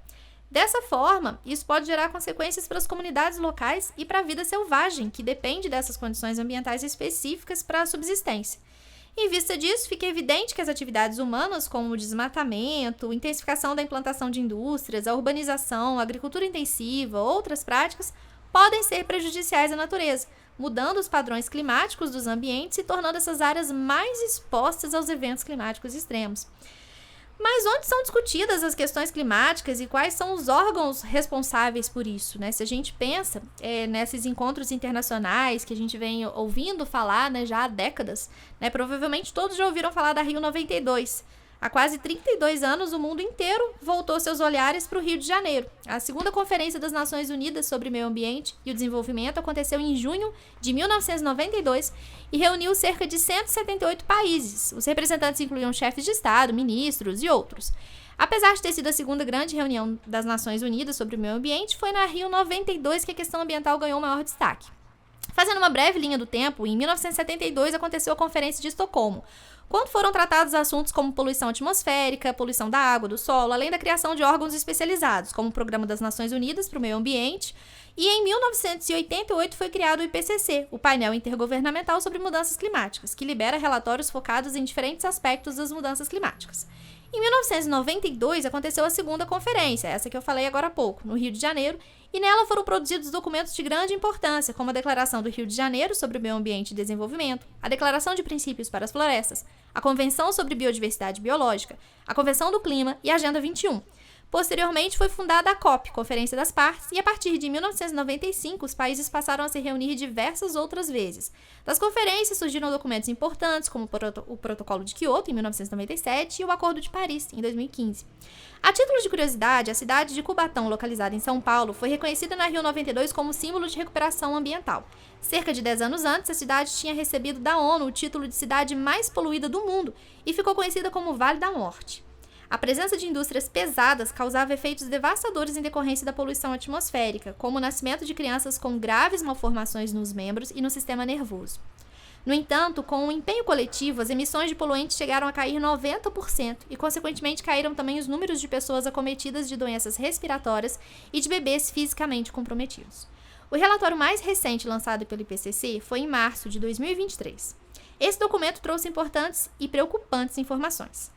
Dessa forma, isso pode gerar consequências para as comunidades locais e para a vida selvagem, que depende dessas condições ambientais específicas para a subsistência. Em vista disso, fica evidente que as atividades humanas, como o desmatamento, intensificação da implantação de indústrias, a urbanização, a agricultura intensiva, outras práticas, podem ser prejudiciais à natureza, mudando os padrões climáticos dos ambientes e tornando essas áreas mais expostas aos eventos climáticos extremos. Mas onde são discutidas as questões climáticas e quais são os órgãos responsáveis por isso, né? Se a gente pensa nesses encontros internacionais que a gente vem ouvindo falar, né, já há décadas, né, provavelmente todos já ouviram falar da Rio 92. Há quase 32 anos, o mundo inteiro voltou seus olhares para o Rio de Janeiro. A segunda Conferência das Nações Unidas sobre Meio Ambiente e o Desenvolvimento aconteceu em junho de 1992 e reuniu cerca de 178 países. Os representantes incluíam chefes de Estado, ministros e outros. Apesar de ter sido a segunda grande reunião das Nações Unidas sobre o meio ambiente, foi na Rio 92 que a questão ambiental ganhou maior destaque. Fazendo uma breve linha do tempo, em 1972 aconteceu a Conferência de Estocolmo, quando foram tratados assuntos como poluição atmosférica, poluição da água, do solo, além da criação de órgãos especializados, como o Programa das Nações Unidas para o Meio Ambiente, e em 1988 foi criado o IPCC, o Painel Intergovernamental sobre Mudanças Climáticas, que libera relatórios focados em diferentes aspectos das mudanças climáticas. Em 1992 aconteceu a segunda conferência, essa que eu falei agora há pouco, no Rio de Janeiro, e nela foram produzidos documentos de grande importância, como a Declaração do Rio de Janeiro sobre o Meio Ambiente e Desenvolvimento, a Declaração de Princípios para as Florestas, a Convenção sobre Biodiversidade Biológica, a Convenção do Clima e a Agenda 21. Posteriormente foi fundada a COP, Conferência das Partes, e a partir de 1995 os países passaram a se reunir diversas outras vezes. Das conferências surgiram documentos importantes, como o Protocolo de Kyoto, em 1997, e o Acordo de Paris, em 2015. A título de curiosidade, a cidade de Cubatão, localizada em São Paulo, foi reconhecida na Rio 92 como símbolo de recuperação ambiental. Cerca de 10 anos antes, a cidade tinha recebido da ONU o título de cidade mais poluída do mundo e ficou conhecida como Vale da Morte. A presença de indústrias pesadas causava efeitos devastadores em decorrência da poluição atmosférica, como o nascimento de crianças com graves malformações nos membros e no sistema nervoso. No entanto, com o empenho coletivo, as emissões de poluentes chegaram a cair 90% e, consequentemente, caíram também os números de pessoas acometidas de doenças respiratórias e de bebês fisicamente comprometidos. O relatório mais recente lançado pelo IPCC foi em março de 2023. Esse documento trouxe importantes e preocupantes informações,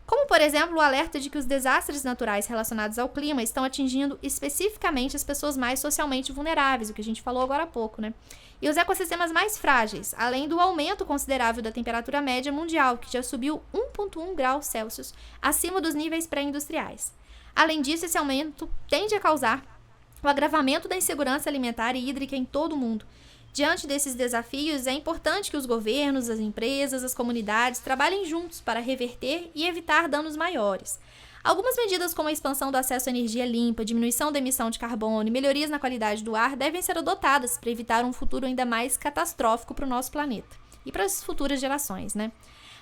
como, por exemplo, o alerta de que os desastres naturais relacionados ao clima estão atingindo especificamente as pessoas mais socialmente vulneráveis, o que a gente falou agora há pouco, né? E os ecossistemas mais frágeis, além do aumento considerável da temperatura média mundial, que já subiu 1,1 graus Celsius acima dos níveis pré-industriais. Além disso, esse aumento tende a causar o agravamento da insegurança alimentar e hídrica em todo o mundo. Diante desses desafios, é importante que os governos, as empresas, as comunidades trabalhem juntos para reverter e evitar danos maiores. Algumas medidas como a expansão do acesso à energia limpa, diminuição da emissão de carbono e melhorias na qualidade do ar devem ser adotadas para evitar um futuro ainda mais catastrófico para o nosso planeta e para as futuras gerações, né?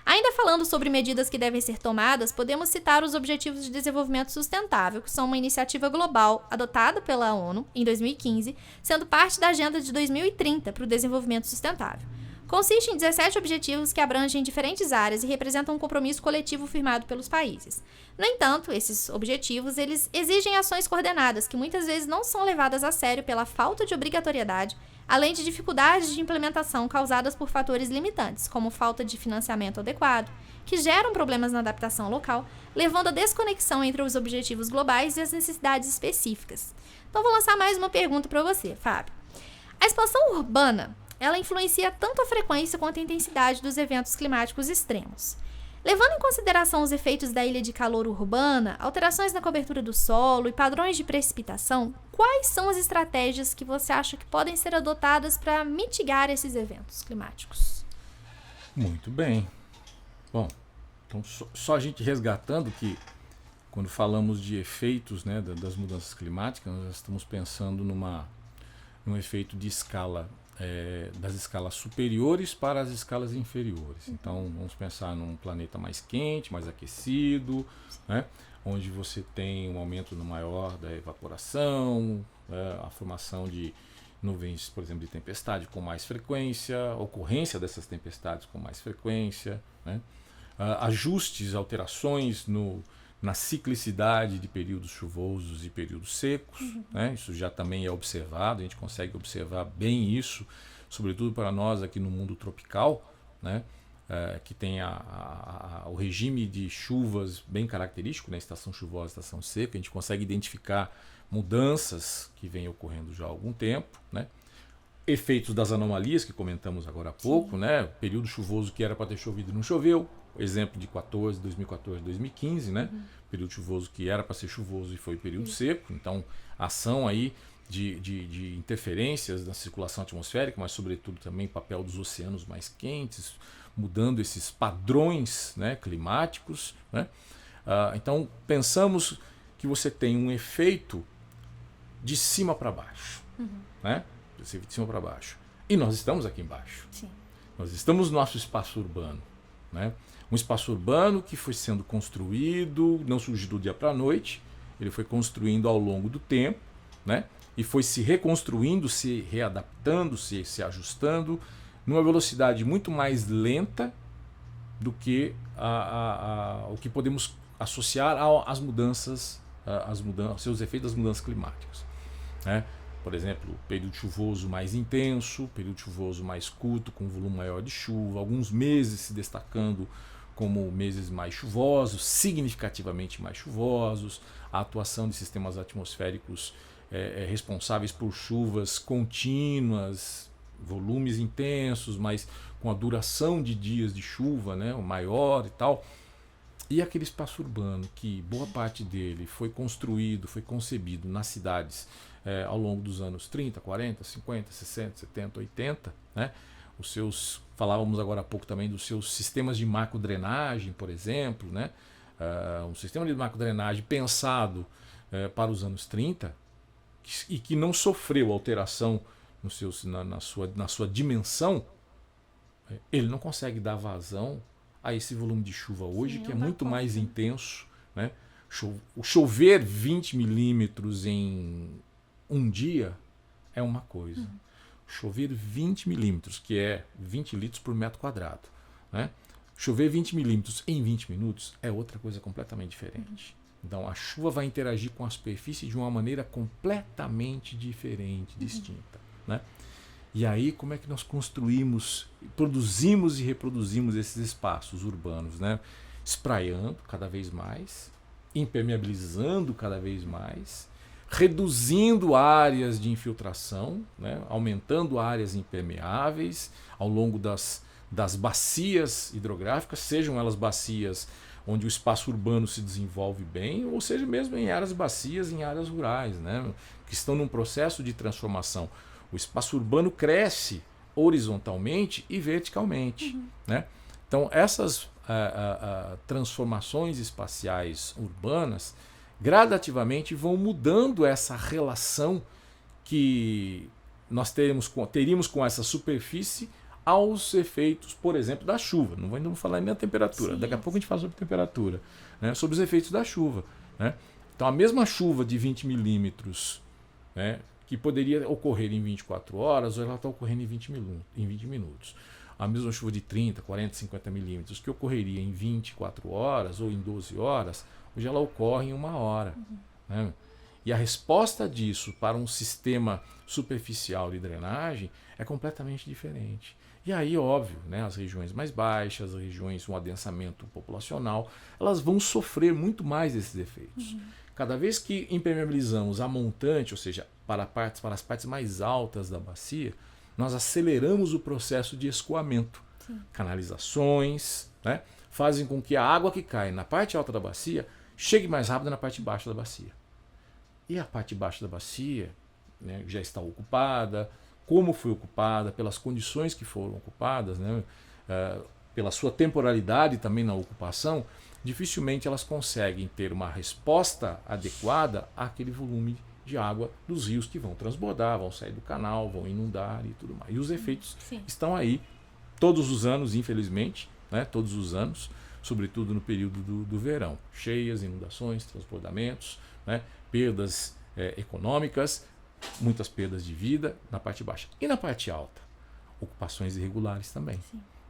Ainda falando sobre medidas que devem ser tomadas, podemos citar os Objetivos de Desenvolvimento Sustentável, que são uma iniciativa global adotada pela ONU em 2015, sendo parte da Agenda de 2030 para o Desenvolvimento Sustentável. Consiste em 17 objetivos que abrangem diferentes áreas e representam um compromisso coletivo firmado pelos países. No entanto, esses objetivos eles exigem ações coordenadas que muitas vezes não são levadas a sério pela falta de obrigatoriedade, além de dificuldades de implementação causadas por fatores limitantes, como falta de financiamento adequado, que geram problemas na adaptação local, levando à desconexão entre os objetivos globais e as necessidades específicas. Então, vou lançar mais uma pergunta para você, Fábio. A expansão urbana, ela influencia tanto a frequência quanto a intensidade dos eventos climáticos extremos. Levando em consideração os efeitos da ilha de calor urbana, alterações na cobertura do solo e padrões de precipitação, quais são as estratégias que você acha que podem ser adotadas para mitigar esses eventos climáticos?
Muito bem. Bom, então só a gente resgatando que quando falamos de efeitos, né, das mudanças climáticas, nós estamos pensando num efeito de escala, das escalas superiores para as escalas inferiores. Então, vamos pensar num planeta mais quente, mais aquecido, né, onde você tem um aumento maior da evaporação, a formação de nuvens, por exemplo, de tempestade com mais frequência, ocorrência dessas tempestades com mais frequência, né, ajustes, alterações na ciclicidade de períodos chuvosos e períodos secos, né? Isso já também é observado, a gente consegue observar bem isso, sobretudo para nós aqui no mundo tropical, né? Que tem o regime de chuvas bem característico, né? Estação chuvosa, estação seca, a gente consegue identificar mudanças que vêm ocorrendo já há algum tempo, né? Efeitos das anomalias que comentamos agora há pouco, né? Período chuvoso que era para ter chovido e não choveu. Exemplo de 2014, 2015, né? Período chuvoso que era para ser chuvoso e foi período seco. Então, ação aí de interferências na circulação atmosférica, mas sobretudo também papel dos oceanos mais quentes, mudando esses padrões, né, climáticos, né? Então, pensamos que você tem um efeito de cima para baixo, né? De cima para baixo. E nós estamos aqui embaixo.
Sim.
Nós estamos no nosso espaço urbano, né? Um espaço urbano que foi sendo construído, não surgiu do dia para a noite, ele foi construindo ao longo do tempo, né? E foi se reconstruindo, se readaptando, se ajustando numa velocidade muito mais lenta do que o que podemos associar às mudanças, seus efeitos das mudanças climáticas, né? Por exemplo, período chuvoso mais intenso, período chuvoso mais curto, com volume maior de chuva, alguns meses se destacando como meses mais chuvosos, significativamente mais chuvosos, a atuação de sistemas atmosféricos responsáveis por chuvas contínuas, volumes intensos, mas com a duração de dias de chuva, né, maior e tal. E aquele espaço urbano que boa parte dele foi construído, foi concebido nas cidades ao longo dos anos 30, 40, 50, 60, 70, 80, né? Falávamos agora há pouco também dos seus sistemas de macrodrenagem, por exemplo, né? Um sistema de macrodrenagem pensado para os anos 30 e que não sofreu alteração na sua dimensão, ele não consegue dar vazão a esse volume de chuva hoje, que é muito mais intenso, né? O chover 20 milímetros em um dia é uma coisa. Chover 20 milímetros, que é 20 litros por metro quadrado, né? Chover 20 milímetros em 20 minutos é outra coisa completamente diferente. Então, a chuva vai interagir com a superfície de uma maneira completamente diferente, distinta, né? E aí, como é que nós construímos, produzimos e reproduzimos esses espaços urbanos, né? Espraiando cada vez mais, impermeabilizando cada vez mais, reduzindo áreas de infiltração, né? Aumentando áreas impermeáveis ao longo das bacias hidrográficas, sejam elas bacias onde o espaço urbano se desenvolve bem, ou seja mesmo em áreas bacias, em áreas rurais, né? Que estão num processo de transformação. O espaço urbano cresce horizontalmente e verticalmente, né? Então, essas transformações espaciais urbanas gradativamente vão mudando essa relação que nós teríamos com essa superfície aos efeitos, por exemplo, da chuva. Não vamos falar nem da temperatura, daqui a pouco a gente fala sobre temperatura, né? Sobre os efeitos da chuva, né? Então, a mesma chuva de 20 milímetros, né, que poderia ocorrer em 24 horas, ela está ocorrendo em 20 minutos. A mesma chuva de 30, 40, 50 milímetros, que ocorreria em 24 horas ou em 12 horas, hoje ela ocorre em 1 hora. Né? E a resposta disso para um sistema superficial de drenagem é completamente diferente. E aí, óbvio, né, as regiões mais baixas, as regiões com adensamento populacional, elas vão sofrer muito mais desses efeitos. Cada vez que impermeabilizamos a montante, ou seja, para as partes mais altas da bacia, nós aceleramos o processo de escoamento. Canalizações, né, fazem com que a água que cai na parte alta da bacia chegue mais rápido na parte baixa da bacia. E a parte baixa da bacia, né, já está ocupada, como foi ocupada, pelas condições que foram ocupadas, né, pela sua temporalidade também na ocupação, dificilmente elas conseguem ter uma resposta adequada àquele volume de água dos rios que vão transbordar, vão sair do canal, vão inundar e tudo mais. E os efeitos estão aí todos os anos, infelizmente, né, todos os anos, sobretudo no período do verão. Cheias, inundações, transbordamentos, né, perdas econômicas, muitas perdas de vida na parte baixa. E na parte alta, ocupações irregulares também.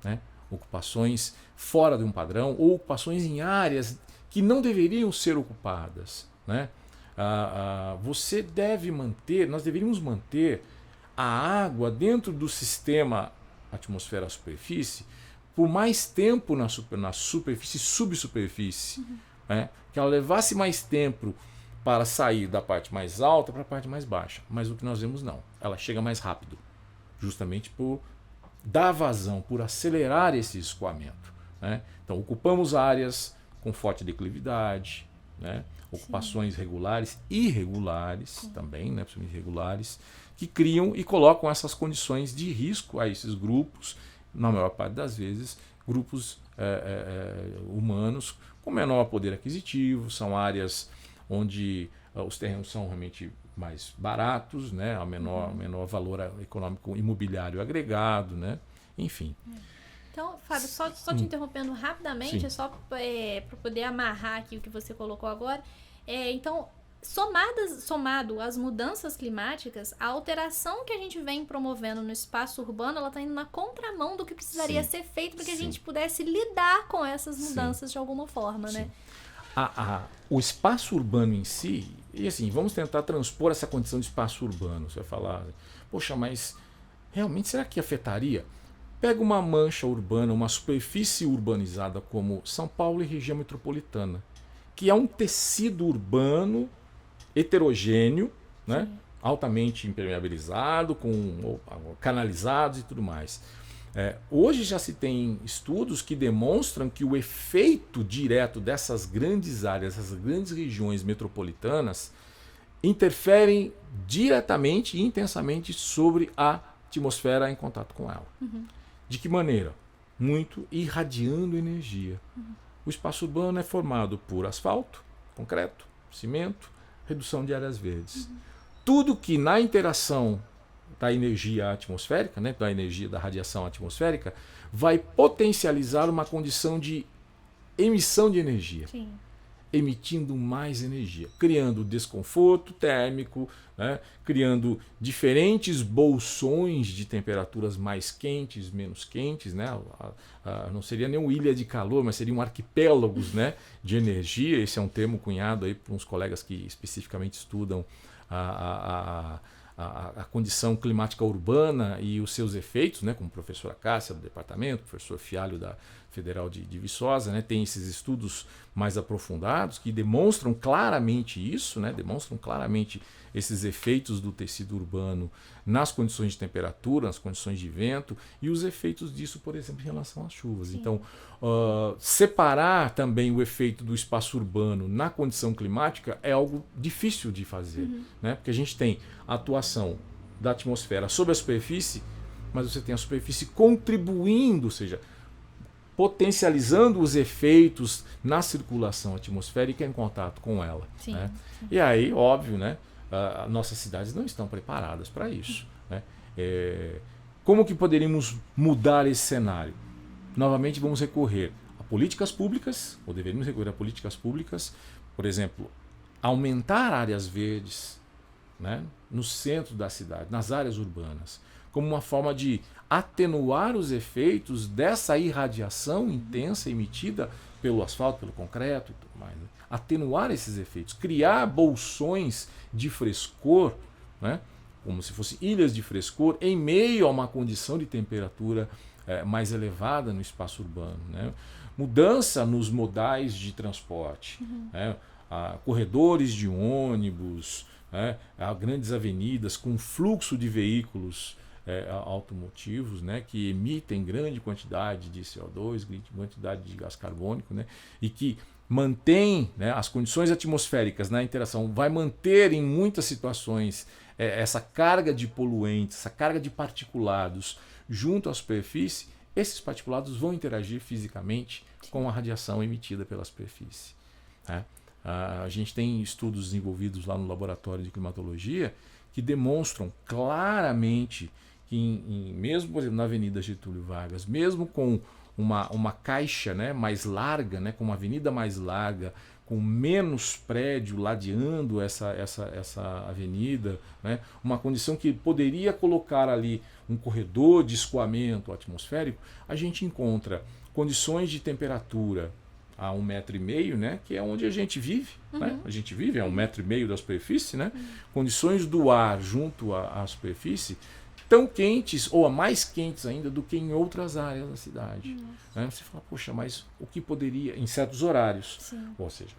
Né? Ocupações fora de um padrão ou ocupações em áreas que não deveriam ser ocupadas. Né? Nós deveríamos manter a água dentro do sistema atmosfera-superfície por mais tempo na superfície e subsuperfície. Né? Que ela levasse mais tempo para sair da parte mais alta para a parte mais baixa. Mas o que nós vemos não. Ela chega mais rápido, justamente por dar vazão, por acelerar esse escoamento. Né? Então, ocupamos áreas com forte declividade, né? Ocupações regulares e irregulares também, né? Principalmente irregulares, que criam e colocam essas condições de risco a esses grupos, na maior parte das vezes, grupos humanos com menor poder aquisitivo, são áreas onde os terrenos são realmente mais baratos, né? A menor valor econômico imobiliário agregado, né? Enfim.
Então, Fábio, só te interrompendo rapidamente, só para poder amarrar aqui o que você colocou agora. Então, somado às mudanças climáticas, a alteração que a gente vem promovendo no espaço urbano, ela está indo na contramão do que precisaria ser feito para que a gente pudesse lidar com essas mudanças de alguma forma, né?
O espaço urbano em si, e assim, vamos tentar transpor essa condição de espaço urbano. Você vai falar, poxa, mas realmente será que afetaria? Pega uma mancha urbana, uma superfície urbanizada como São Paulo e região metropolitana, que é um tecido urbano heterogêneo, né? Altamente impermeabilizado, com canalizados e tudo mais. Hoje já se tem estudos que demonstram que o efeito direto dessas grandes áreas, essas grandes regiões metropolitanas, interferem diretamente e intensamente sobre a atmosfera em contato com ela. De que maneira? Muito irradiando energia. O espaço urbano é formado por asfalto, concreto, cimento, redução de áreas verdes. Tudo que na interação da energia atmosférica, né, da energia da radiação atmosférica, vai potencializar uma condição de emissão de energia. emitindo mais energia, criando desconforto térmico, né? Criando diferentes bolsões de temperaturas mais quentes, menos quentes, né? Não seria nem uma ilha de calor, mas seriam arquipélagos, né, de energia. Esse é um termo cunhado aí por uns colegas que especificamente estudam a condição climática urbana e os seus efeitos, né, como a professora Cássia do departamento, o professor Fialho da Federal de Viçosa, né, tem esses estudos mais aprofundados que demonstram claramente isso, né, demonstram claramente esses efeitos do tecido urbano nas condições de temperatura, nas condições de vento e os efeitos disso, por exemplo, em relação às chuvas. Sim. Então, separar também o efeito do espaço urbano na condição climática é algo difícil de fazer, né, porque a gente tem a atuação da atmosfera sobre a superfície, mas você tem a superfície contribuindo, ou seja, potencializando os efeitos na circulação atmosférica em contato com ela. Sim, né? Sim. E aí, óbvio, né, nossas cidades não estão preparadas para isso. Né? Como que poderíamos mudar esse cenário? Novamente vamos recorrer a políticas públicas, ou deveríamos recorrer a políticas públicas, por exemplo, aumentar áreas verdes, né, no centro da cidade, nas áreas urbanas, como uma forma de atenuar os efeitos dessa irradiação intensa emitida pelo asfalto, pelo concreto e tudo mais. Né? Atenuar esses efeitos, criar bolsões de frescor, né? Como se fossem ilhas de frescor em meio a uma condição de temperatura mais elevada no espaço urbano. Né? Mudança nos modais de transporte, né? Corredores de ônibus, né? Grandes avenidas com fluxo de veículos automotivos, né, que emitem grande quantidade de CO2, grande quantidade de gás carbônico, né, e que mantém, né, as condições atmosféricas na interação, vai manter em muitas situações essa carga de poluentes, essa carga de particulados junto à superfície. Esses particulados vão interagir fisicamente com a radiação emitida pela superfície. Né? A gente tem estudos desenvolvidos lá no laboratório de climatologia que demonstram claramente que mesmo, por exemplo, na Avenida Getúlio Vargas, mesmo com uma caixa, né, mais larga, né, com uma avenida mais larga, com menos prédio ladeando essa avenida, né, uma condição que poderia colocar ali um corredor de escoamento atmosférico, a gente encontra condições de temperatura a 1,5 metro, né, que é onde a gente vive. Né? A gente vive a 1,5 metro da superfície, né? Condições do ar junto à superfície tão quentes ou mais quentes ainda do que em outras áreas da cidade. Né? Você fala, poxa, mas o que poderia, em certos horários, ou seja,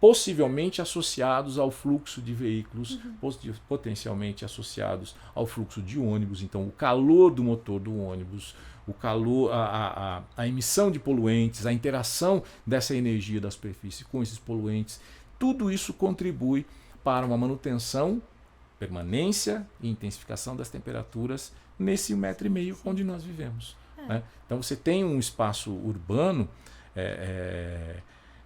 possivelmente associados ao fluxo de veículos, potencialmente associados ao fluxo de ônibus. Então, o calor do motor do ônibus, o calor, a emissão de poluentes, a interação dessa energia da superfície com esses poluentes, tudo isso contribui para uma manutenção, permanência e intensificação das temperaturas nesse 1,5 metro onde nós vivemos. Né? Então você tem um espaço urbano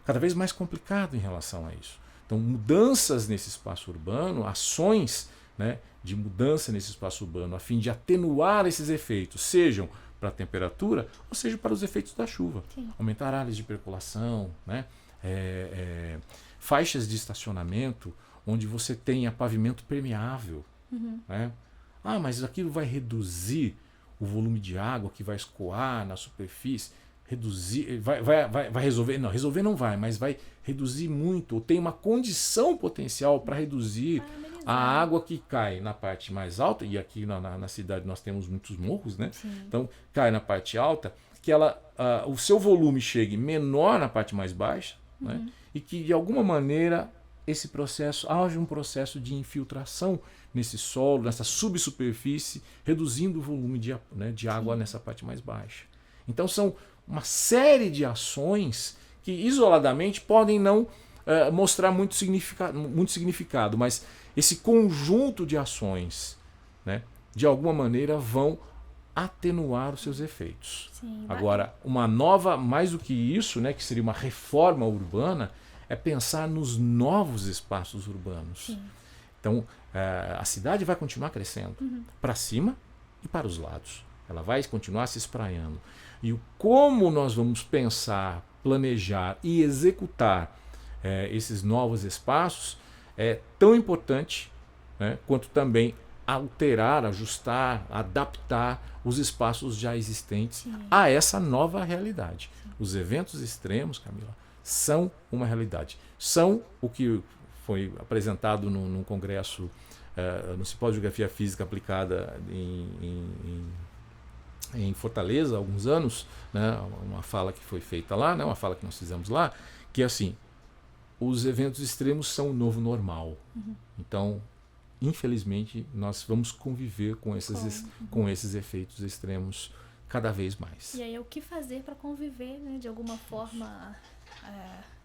cada vez mais complicado em relação a isso. Então mudanças nesse espaço urbano, ações, né, de mudança nesse espaço urbano a fim de atenuar esses efeitos, sejam para a temperatura ou seja para os efeitos da chuva. Sim. Aumentar áreas de percolação, né, faixas de estacionamento onde você tenha pavimento permeável. Né? Mas aquilo vai reduzir o volume de água que vai escoar na superfície, reduzir, vai resolver? Não, resolver não vai, mas vai reduzir muito, ou tem uma condição potencial para reduzir a água que cai na parte mais alta, e aqui na cidade nós temos muitos morros, né? Então cai na parte alta, que o seu volume chegue menor na parte mais baixa, né? E que de alguma maneira haja um processo de infiltração nesse solo, nessa subsuperfície, reduzindo o volume de água nessa parte mais baixa. Então são uma série de ações que isoladamente podem não mostrar muito significado, mas esse conjunto de ações, né, de alguma maneira vão atenuar os seus efeitos. Sim, agora, uma nova, mais do que isso, né, que seria uma reforma urbana, é pensar nos novos espaços urbanos. Sim. Então, a cidade vai continuar crescendo para cima e para os lados. Ela vai continuar se espraiando. E como nós vamos pensar, planejar e executar esses novos espaços é tão importante, né, quanto também alterar, ajustar, adaptar os espaços já existentes a essa nova realidade. Os eventos extremos, Camila, são uma realidade. São o que foi apresentado num congresso, no Simpósio de Geografia Física Aplicada em Fortaleza há alguns anos, né, uma fala que foi feita lá, né, uma fala que nós fizemos lá, que é assim: os eventos extremos são o novo normal. Então, infelizmente, nós vamos conviver com esses efeitos extremos cada vez mais.
E aí, o que fazer para conviver, né, de alguma forma,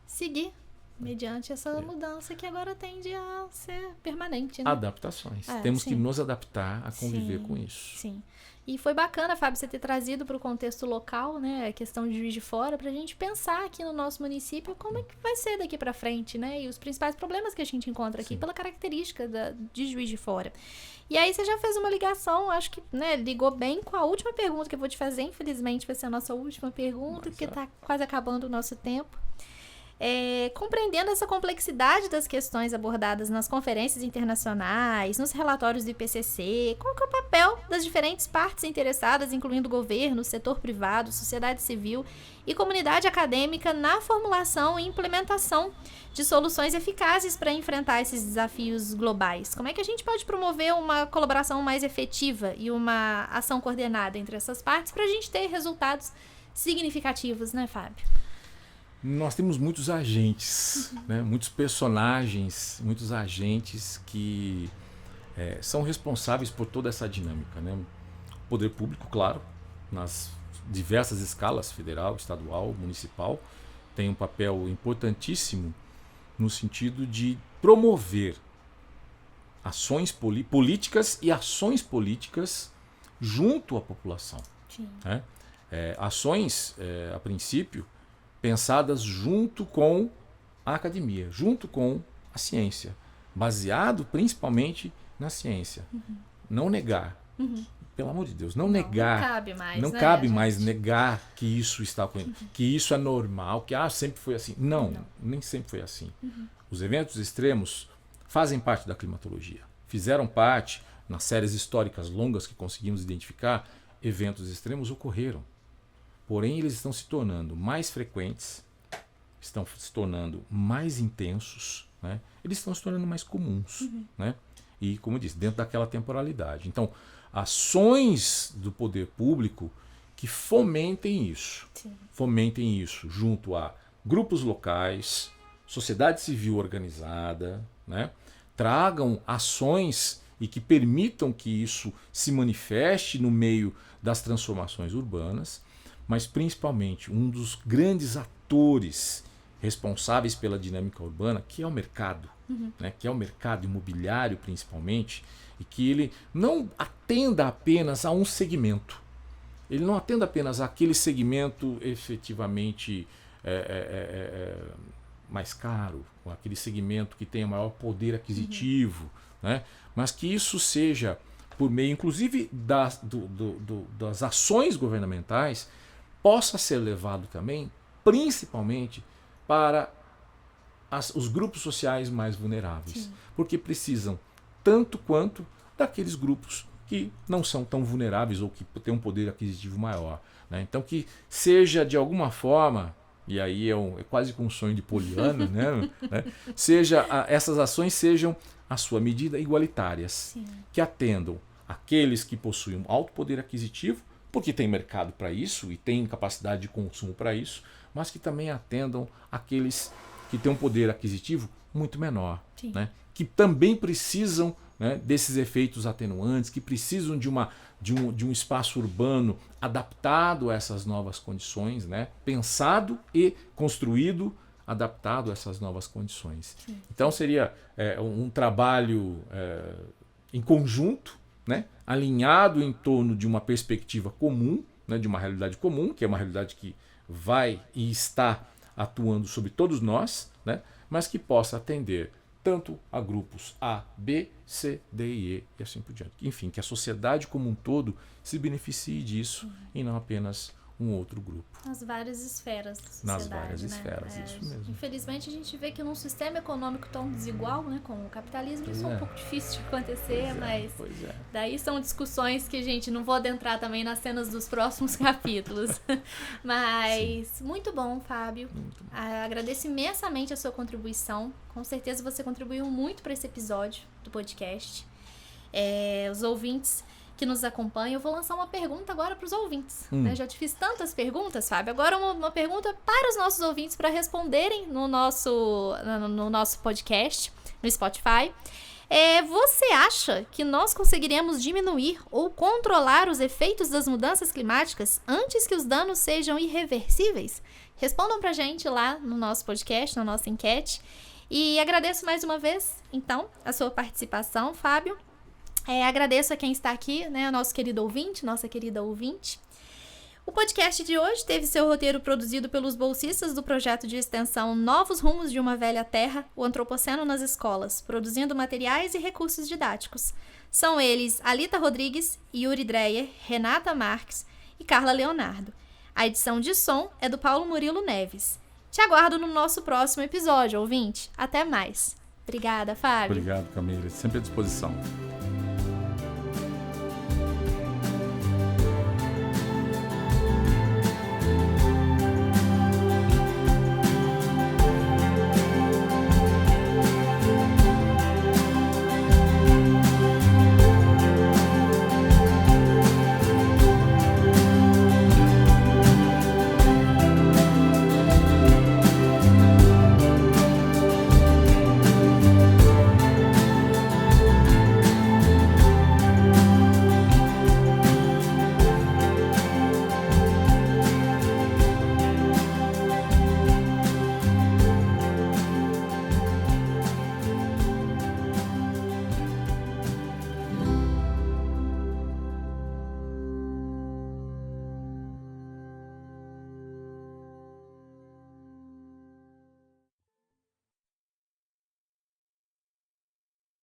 seguir mediante essa mudança que agora tende a ser permanente, né?
Adaptações. Temos que nos adaptar a conviver com isso.
Sim. E foi bacana, Fábio, você ter trazido para o contexto local, né, a questão de Juiz de Fora, para a gente pensar aqui no nosso município como é que vai ser daqui para frente, né, e os principais problemas que a gente encontra aqui pela característica de Juiz de Fora. E aí você já fez uma ligação, acho que, né, ligou bem com a última pergunta que eu vou te fazer, infelizmente vai ser a nossa última pergunta, porque está quase acabando o nosso tempo. Compreendendo essa complexidade das questões abordadas nas conferências internacionais, nos relatórios do IPCC, qual que é o papel das diferentes partes interessadas, incluindo governo, setor privado, sociedade civil e comunidade acadêmica na formulação e implementação de soluções eficazes para enfrentar esses desafios globais? Como é que a gente pode promover uma colaboração mais efetiva e uma ação coordenada entre essas partes para a gente ter resultados significativos, né, Fábio?
Nós temos muitos agentes, né, muitos personagens, muitos agentes que são responsáveis por toda essa dinâmica, né? O poder público, claro, nas diversas escalas, federal, estadual, municipal, tem um papel importantíssimo no sentido de promover ações políticas e ações políticas junto à população. Né? Ações, a princípio, pensadas junto com a academia, junto com a ciência, baseado principalmente na ciência. Não negar, pelo amor de Deus, não negar.
Não cabe mais,
não
né,
cabe mais negar que isso está que isso é normal, que sempre foi assim. Não, nem sempre foi assim. Os eventos extremos fazem parte da climatologia. Fizeram parte, nas séries históricas longas que conseguimos identificar, eventos extremos ocorreram. Porém, eles estão se tornando mais frequentes, estão se tornando mais intensos, né? Eles estão se tornando mais comuns. Né? E, como eu disse, dentro daquela temporalidade. Então, ações do poder público que fomentem isso. Fomentem isso junto a grupos locais, sociedade civil organizada, né? Tragam ações e que permitam que isso se manifeste no meio das transformações urbanas. Mas, principalmente, um dos grandes atores responsáveis pela dinâmica urbana, que é o mercado, né? Que é o mercado imobiliário, principalmente, e que ele não atenda apenas a um segmento. Ele não atenda apenas àquele segmento efetivamente mais caro, aquele segmento que tem maior poder aquisitivo, né? Mas que isso seja por meio, inclusive, das ações governamentais, possa ser levado também, principalmente, para os grupos sociais mais vulneráveis. Porque precisam tanto quanto daqueles grupos que não são tão vulneráveis ou que têm um poder aquisitivo maior. Né? Então, que seja, de alguma forma, e aí é quase que um sonho de Poliana, né? Essas ações sejam, à sua medida, igualitárias, que atendam aqueles que possuem um alto poder aquisitivo, porque tem mercado para isso e tem capacidade de consumo para isso, mas que também atendam aqueles que têm um poder aquisitivo muito menor, né? Que também precisam, né, desses efeitos atenuantes, que precisam de um espaço urbano adaptado a essas novas condições, né? Pensado e construído, adaptado a essas novas condições. Então seria um trabalho em conjunto, né, alinhado em torno de uma perspectiva comum, né, de uma realidade comum, que é uma realidade que vai e está atuando sobre todos nós, né, mas que possa atender tanto a grupos A, B, C, D e E assim por diante. Enfim, que a sociedade como um todo se beneficie disso e não apenas um outro grupo.
Nas várias esferas da sociedade.
Nas várias esferas, isso mesmo.
Infelizmente, a gente vê que num sistema econômico tão desigual, né, como o capitalismo, isso é um pouco difícil de acontecer, mas daí são discussões que, gente, não vou adentrar também nas cenas dos próximos capítulos. Mas, sim. Muito bom, Fábio. Muito bom. Agradeço imensamente a sua contribuição. Com certeza você contribuiu muito para esse episódio do podcast. Os ouvintes que nos acompanham, eu vou lançar uma pergunta agora para os ouvintes. Né? Já te fiz tantas perguntas, Fábio. Agora uma pergunta para os nossos ouvintes para responderem no nosso podcast, no Spotify. Você acha que nós conseguiremos diminuir ou controlar os efeitos das mudanças climáticas antes que os danos sejam irreversíveis? Respondam para a gente lá no nosso podcast, na nossa enquete. E agradeço mais uma vez, então, a sua participação, Fábio. Agradeço a quem está aqui, né, o nosso querido ouvinte, nossa querida ouvinte. O podcast de hoje teve seu roteiro produzido pelos bolsistas do projeto de extensão Novos Rumos de uma Velha Terra, o Antropoceno nas Escolas, produzindo materiais e recursos didáticos. São eles Alita Rodrigues, Yuri Dreyer, Renata Marques e Carla Leonardo. A edição de som é do Paulo Murilo Neves. Te aguardo no nosso próximo episódio, ouvinte. Até mais. Obrigada, Fábio.
Obrigado, Camila. Sempre à disposição.